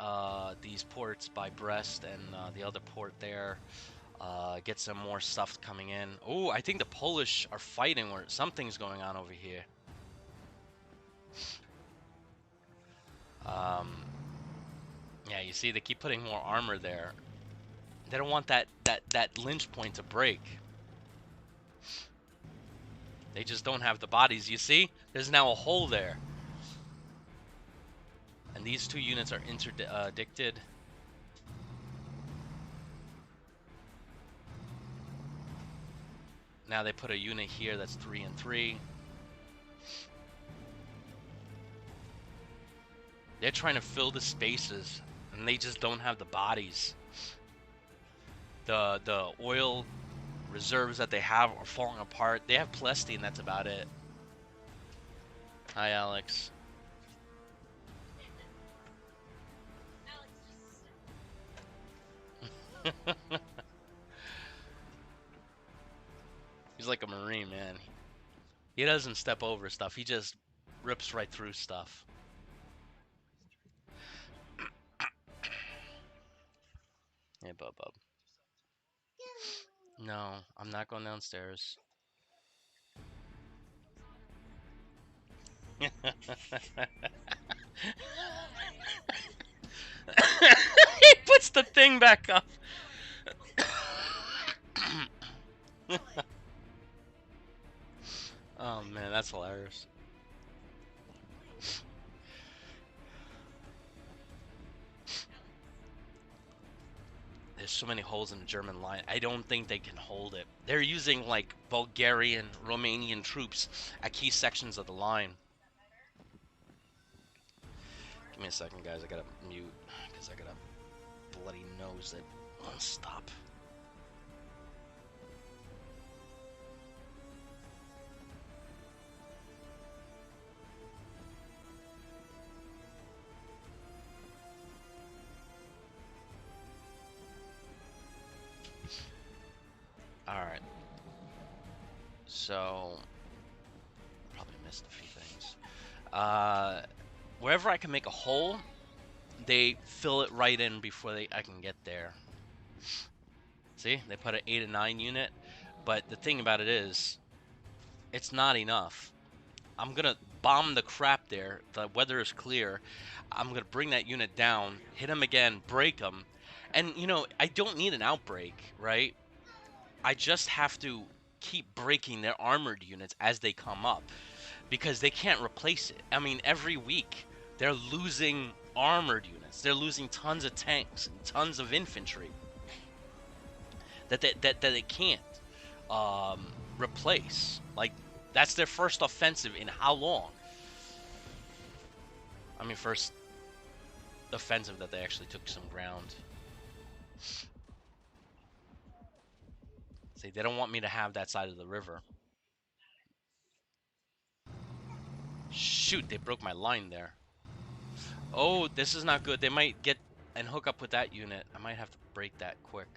these ports by Brest and the other port there. Get some more stuff coming in. Oh, I think the Polish are fighting, or something's going on over here. Yeah, you see, they keep putting more armor there. They don't want that lynch point to break. They just don't have the bodies. You see, there's now a hole there. And these two units are interdicted. Now they put a unit here that's 3 and 3. They're trying to fill the spaces, and they just don't have the bodies. The oil reserves that they have are falling apart. They have Plesty, and that's about it. Hi, Alex. He's like a Marine, man. He doesn't step over stuff. He just rips right through stuff. Hey, Bub. No, I'm not going downstairs. He puts the thing back up. Oh man, that's hilarious. There's so many holes in the German line. I don't think they can hold it. They're using like Bulgarian, Romanian troops at key sections of the line. Give me a second, guys. I gotta mute because I got a bloody nose that won't stop. Alright. So, probably missed a few things. Wherever I can make a hole, they fill it right in before I can get there. See, they put an 8 and 9 unit, but the thing about it is, it's not enough. I'm gonna bomb the crap there. The weather is clear. I'm gonna bring that unit down, hit him again, break him, and you know I don't need an outbreak, right? I just have to keep breaking their armored units as they come up because they can't replace it. I mean, every week they're losing armored units. They're losing tons of tanks and tons of infantry that they can't replace. Like, that's their first offensive in how long? I mean, first offensive that they actually took some ground. See, they don't want me to have that side of the river. Shoot, they broke my line there. Oh, this is not good. They might get and hook up with that unit. I might have to break that quick.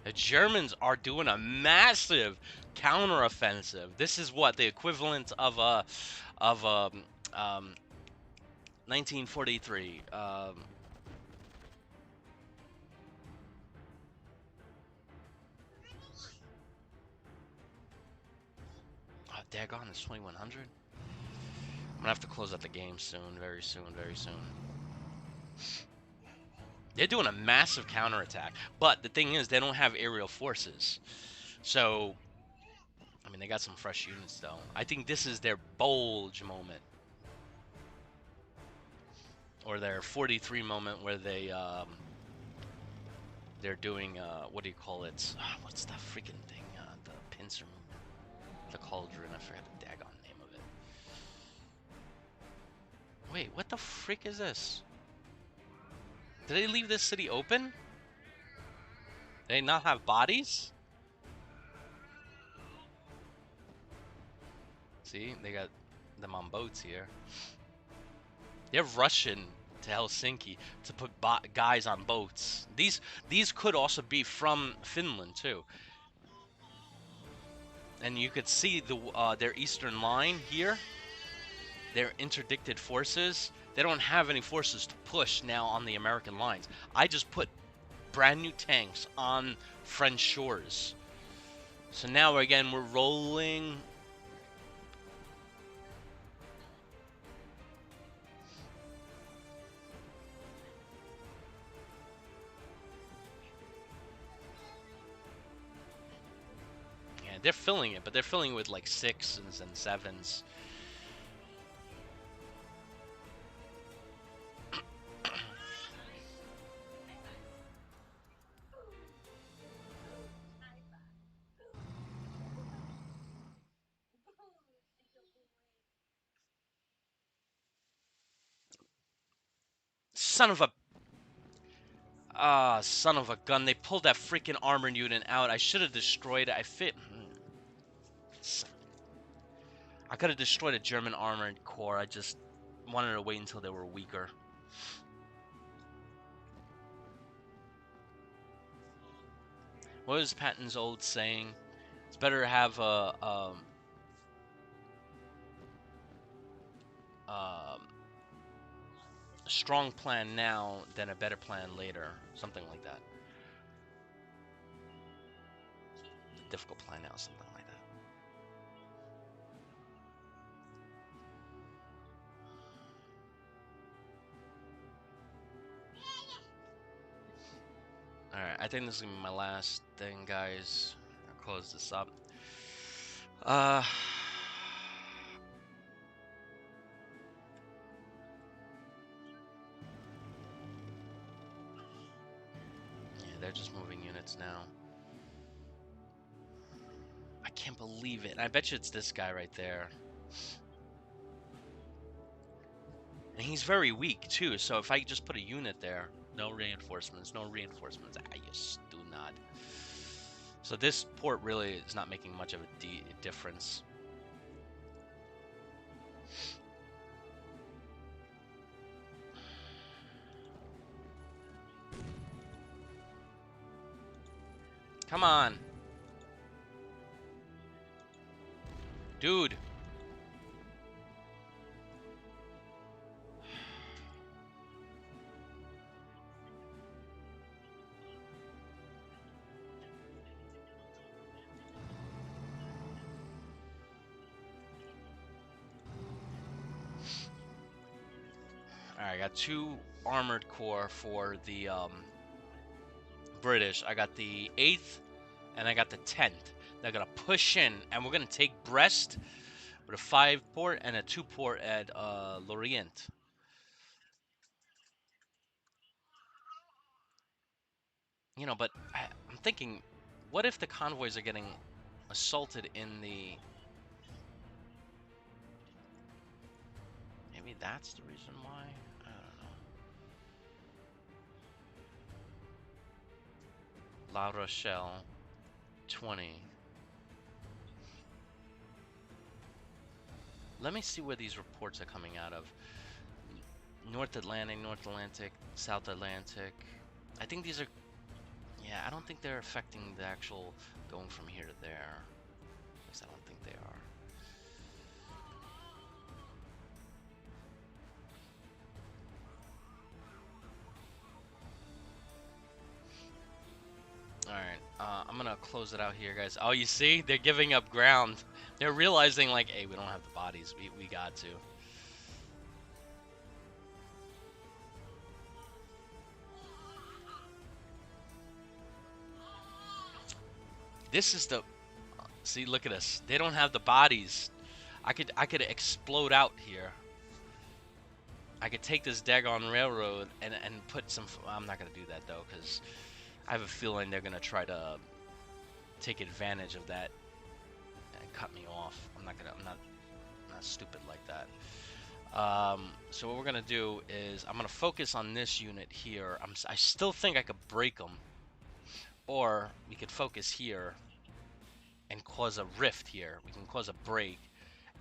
The Germans are doing a massive counteroffensive. This is what the equivalent of a 1943. Oh, daggone, it's 2100. I'm gonna have to close out the game soon, very soon, very soon. They're doing a massive counterattack, but the thing is, they don't have aerial forces. So, I mean, they got some fresh units, though. I think this is their bulge moment. Or their 43 moment where they're doing, what do you call it? What's that freaking thing? The pincer movement. The cauldron, I forgot the daggone name of it. Wait, what the frick is this? Did they leave this city open? Did they not have bodies? See, they got them on boats here. They're rushing to Helsinki to put guys on boats. These could also be from Finland too. And you could see their eastern line here. Their interdicted forces. They don't have any forces to push now on the American lines. I just put brand new tanks on French shores. So now again we're rolling. Yeah, they're filling it, but they're filling it with like 6s and 7s. Son of a son of a gun. They pulled that freaking armored unit out. I should have destroyed it. I could have destroyed a German armored corps. I just wanted to wait until they were weaker. What was Patton's old saying? It's better to have a strong plan now than a better plan later. Something like that. A difficult plan now, something like that. Alright, I think this is going to be my last thing, guys. I'll close this up. Yeah, they're just moving units now. I can't believe it. I bet you it's this guy right there. And he's very weak, too, so if I just put a unit there, no reinforcements, no reinforcements. I just do not. So this port really is not making much of a difference. Come on. Dude. Alright, I got 2 armored corps for the British. I got the 8th and I got the 10th. They're gonna push in, and we're gonna take Brest with a 5 port and a 2 port at Lorient. You know, but I'm thinking, what if the convoys are getting assaulted in the... Maybe that's the reason why? I don't know. La Rochelle, 20. Let me see where these reports are coming out of. North Atlantic, South Atlantic. I think these are... Yeah, I don't think they're affecting the actual going from here to there. At least I don't think they are. Alright, I'm gonna close it out here, guys. Oh, you see? They're giving up ground. They're realizing, like, hey, we don't have the bodies. We got to. This is the... See, look at us. They don't have the bodies. I could explode out here. I could take this daggone railroad and put some... I'm not going to do that, though, because I have a feeling they're going to try to take advantage of that and cut me off. I'm not stupid like that. So what we're going to do is I'm going to focus on this unit here. I still think I could break them. Or we could focus here and cause a rift here. We can cause a break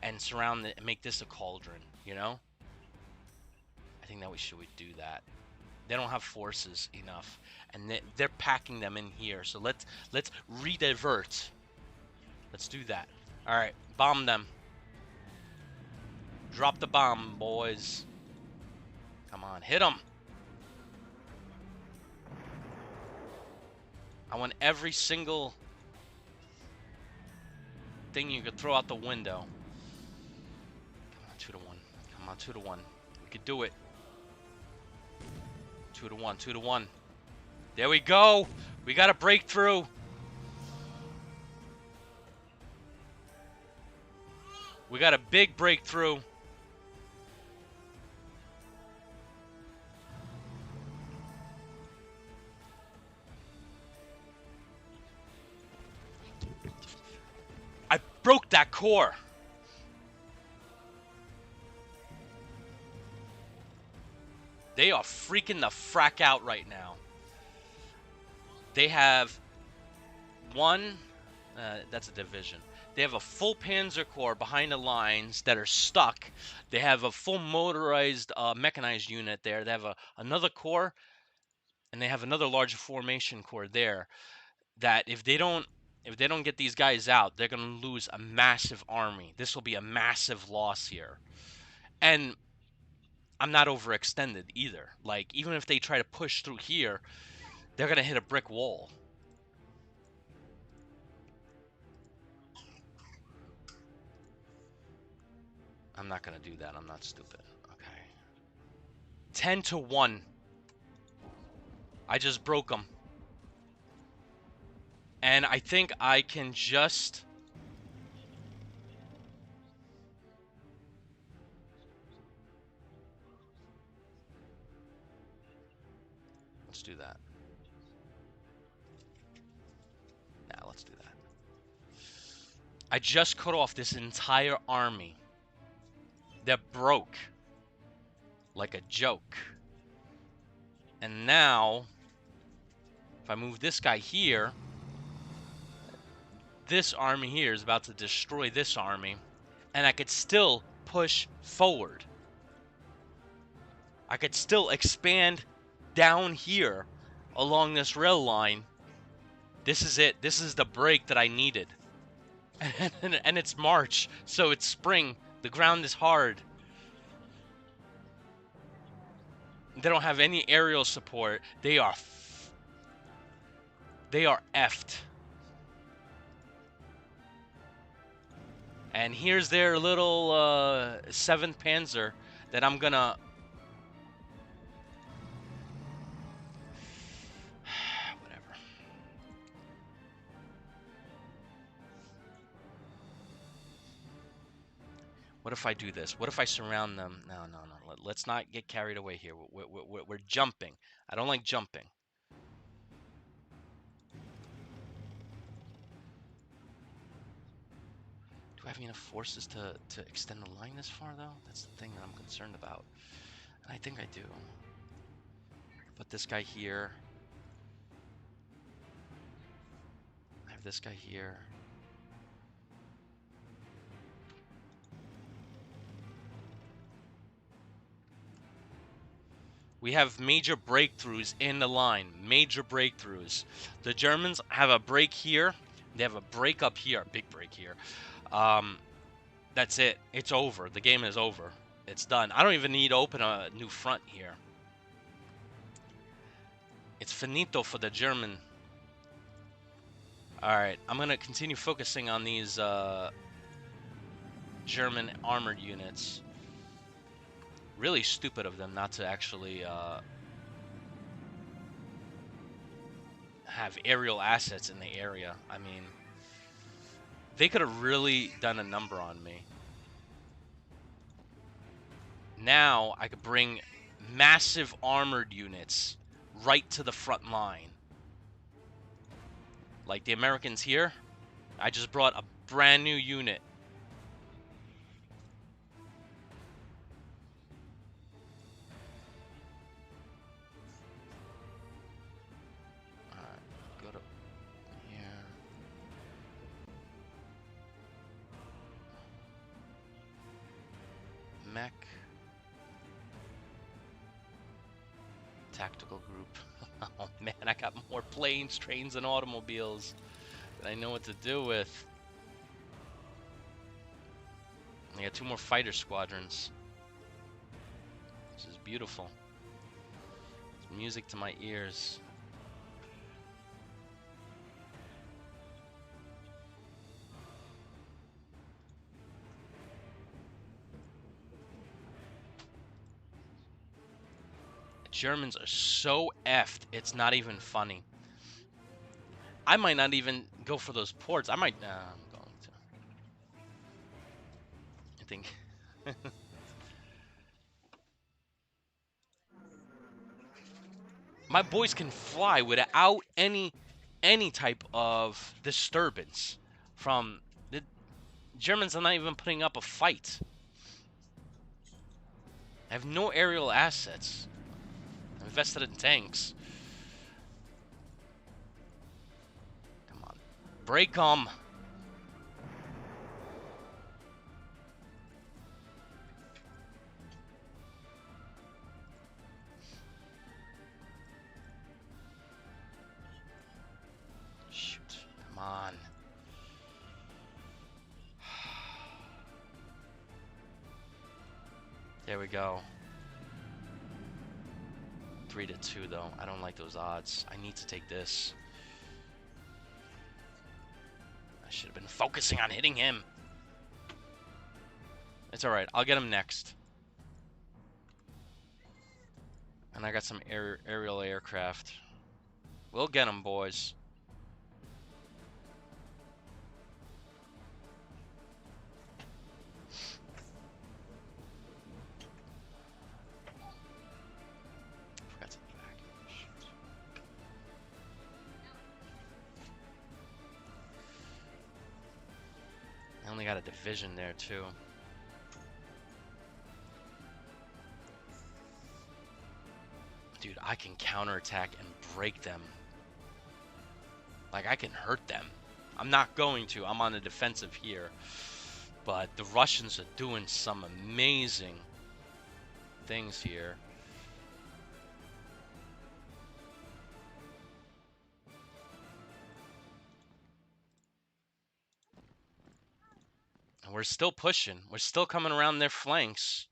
and surround it and make this a cauldron, you know? I think that we should do that. They don't have forces enough, and they're packing them in here. So let's redivert. Let's do that. All right, bomb them. Drop the bomb, boys. Come on, hit them. I want every single thing you could throw out the window. Come on, 2 to 1. Come on, 2 to 1. We could do it. 2 to 1, 2 to 1. There we go. We got a breakthrough. We got a big breakthrough. I broke that core. They are freaking the frack out right now. They have one, that's a division. They have a full Panzer Corps behind the lines that are stuck. They have a full motorized, mechanized unit there. They have another corps, and they have another large formation corps there. That if they don't get these guys out, they're gonna lose a massive army. This will be a massive loss here, and I'm not overextended either. Like, even if they try to push through here, they're gonna hit a brick wall. I'm not gonna do that. I'm not stupid. Okay. 10 to 1. I just broke them. And I think I can just... Let's do that. Yeah, let's do that. I just cut off this entire army. They're broke. Like a joke. And now, if I move this guy here, this army here is about to destroy this army. And I could still push forward. I could still expand down here along this rail line This is it. This is the break that I needed. And it's March, so it's spring. The ground is hard. They don't have any aerial support. They are effed. And here's their little 7th Panzer that I'm gonna... Whatever. What if I do this? What if I surround them? No. Let's not get carried away here. We're jumping. I don't like jumping. Do I have enough forces to extend the line this far, though? That's the thing that I'm concerned about. And I think I do. Put this guy here. I have this guy here. We have major breakthroughs in the line. Major breakthroughs. The Germans have a break here. They have a break up here. Big break here. That's it. It's over. The game is over. It's done. I don't even need to open a new front here. It's finito for the German. Alright, I'm going to continue focusing on these German armored units. Really stupid of them not to actually have aerial assets in the area. I mean, they could have really done a number on me. Now I could bring massive armored units right to the front line. Like the Americans here, I just brought a brand new unit. Alright, go to here. Mech. Tactical group. Oh man, I got more planes, trains, and automobiles that I know what to do with. I got 2 more fighter squadrons. This is beautiful. It's music to my ears. Germans are so effed, it's not even funny. I might not even go for those ports. I might... I'm going to. I think... My boys can fly without any type of disturbance from... The Germans are not even putting up a fight. I have no aerial assets. Invested in tanks. Come on. Break them. Shoot. Come on. There we go. 3-2 though. I don't like those odds. I need to take this. I should have been focusing on hitting him. It's alright. I'll get him next. And I got some aerial aircraft. We'll get him, boys. I only got a division there too. Dude, I can counterattack and break them. Like, I can hurt them. I'm not going to. I'm on the defensive here. But the Russians are doing some amazing things here. We're still pushing. We're still coming around their flanks.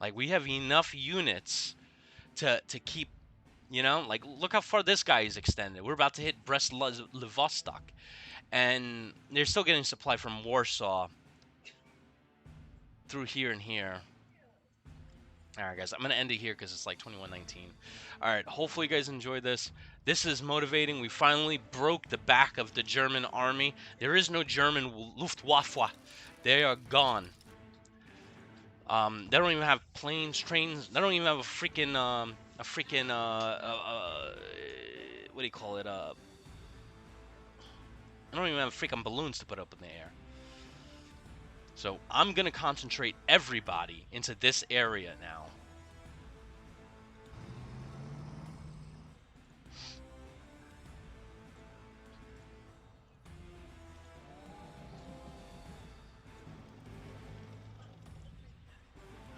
Like, we have enough units to keep, you know, like, look how far this guy is extended. We're about to hit Brest-Litovsk, and they're still getting supply from Warsaw through here and here. All right, guys, I'm going to end it here because it's like 21:19. All right, hopefully you guys enjoyed this. This is motivating. We finally broke the back of the German army. There is no German Luftwaffe. They are gone. They don't even have planes, trains. They don't even have a freaking, what do you call it? I don't even have freaking balloons to put up in the air. So I'm going to concentrate everybody into this area now.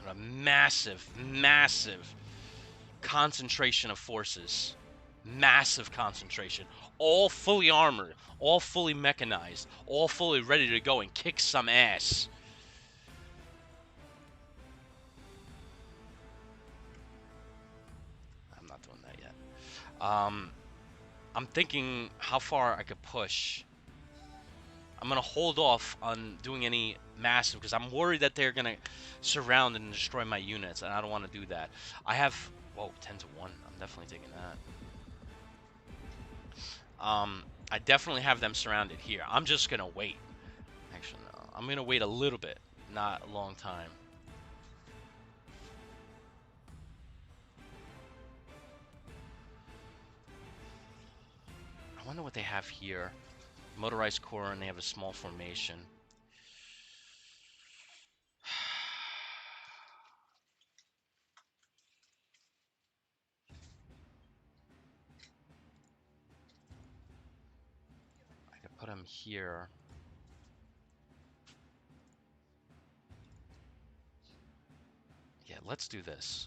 A massive, massive concentration of forces. Massive concentration. All fully armored, all fully mechanized, all fully ready to go and kick some ass. I'm not doing that yet. I'm thinking how far I could push. I'm going to hold off on doing any massive because I'm worried that they're going to surround and destroy my units, and I don't want to do that. I have, whoa, 10 to 1. I'm definitely taking that. I definitely have them surrounded here. I'm just going to wait. Actually, no. I'm going to wait a little bit, not a long time. I wonder what they have here. Motorized corps, and they have a small formation. I could put them here. Yeah, let's do this.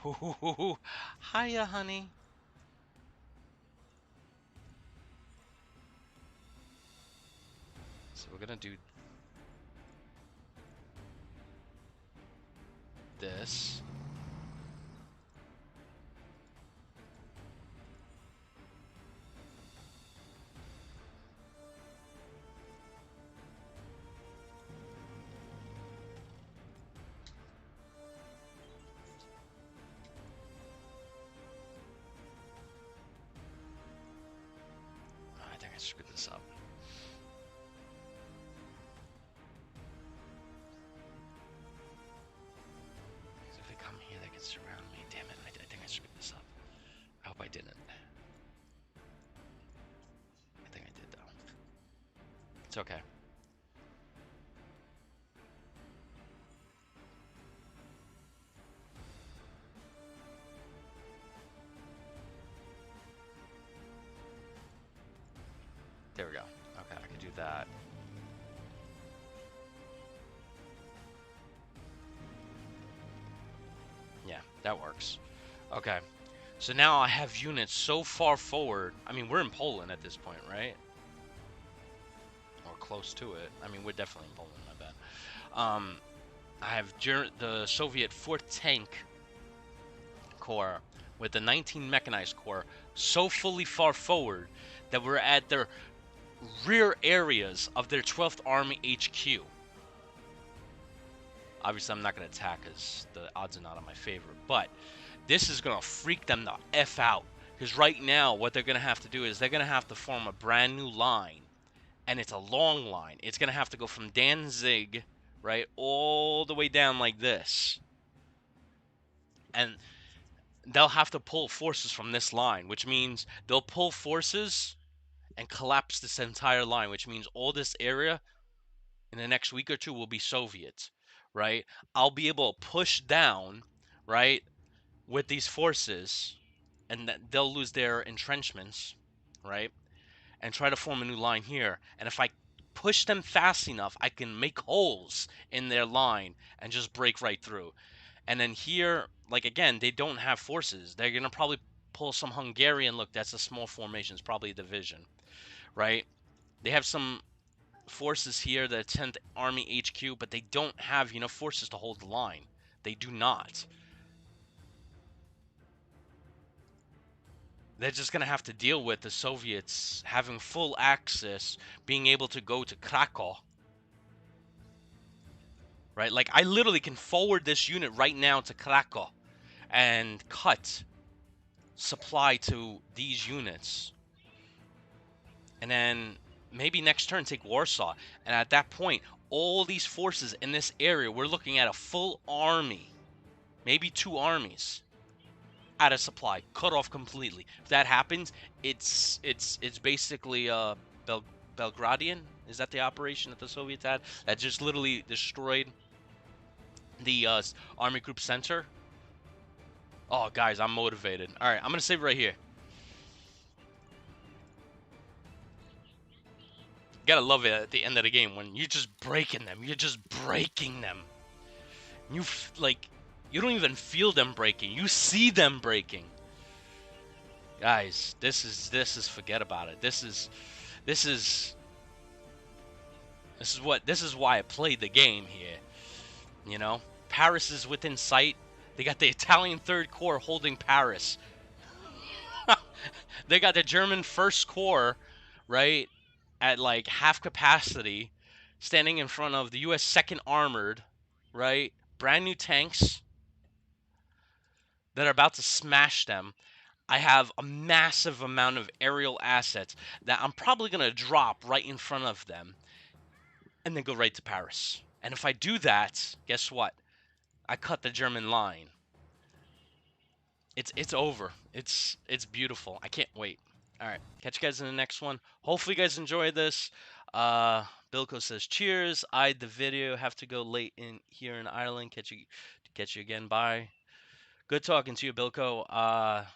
Hiya, honey. So we're gonna do this. I think I screwed this up. If they come here, they can surround me. Damn it, I think I screwed this up. I hope I didn't. I think I did, though. It's okay. There we go. Okay, I can do that. Yeah, that works. Okay. So now I have units so far forward. I mean, we're in Poland at this point, right? Or close to it. I mean, we're definitely in Poland, I bet. I have the Soviet 4th Tank Corps with the 19 Mechanized Corps so fully far forward that we're at their rear areas of their 12th Army HQ. Obviously, I'm not going to attack because the odds are not in my favor, but this is going to freak them the F out. Because right now, what they're going to have to do is they're going to have to form a brand new line, and it's a long line. It's going to have to go from Danzig, right, all the way down like this. And they'll have to pull forces from this line, which means they'll pull forces and collapse this entire line, which means all this area in the next week or two will be Soviet, right? I'll be able to push down, right, with these forces, and they'll lose their entrenchments, right, and try to form a new line here. And if I push them fast enough, I can make holes in their line and just break right through. And then here, like again, they don't have forces. They're gonna probably pull some Hungarian. Look, that's a small formation. It's probably a division, right? They have some forces here, the 10th Army HQ, but they don't have enough forces to hold the line. They do not. They're just going to have to deal with the Soviets having full access, being able to go to Krakow, right? Like, I literally can forward this unit right now to Krakow and cut supply to these units. And then maybe next turn take Warsaw. And at that point, all these forces in this area, we're looking at a full army, maybe 2 armies out of supply, cut off completely. If that happens, it's basically Belgradian. Is that the operation that the Soviets had that just literally destroyed the Army Group Center? Oh, guys, I'm motivated. All right, I'm gonna save it right here. Gotta love it at the end of the game when you're just breaking them. You're just breaking them. You like, you don't even feel them breaking. You see them breaking. Guys, this is forget about it. This is why I played the game here. You know, Paris is within sight. They got the Italian Third Corps holding Paris. They got the German First Corps, right, at like half capacity, standing in front of the U.S. Second Armored, right, brand new tanks that are about to smash them. I have a massive amount of aerial assets that I'm probably gonna drop right in front of them, and then go right to Paris. And if I do that, guess what? I cut the German line. It's over. It's beautiful. I can't wait. All right, catch you guys in the next one. Hopefully, you guys enjoy this. Bilko says cheers. I the video have to go late in here in Ireland. Catch you again. Bye. Good talking to you, Bilko.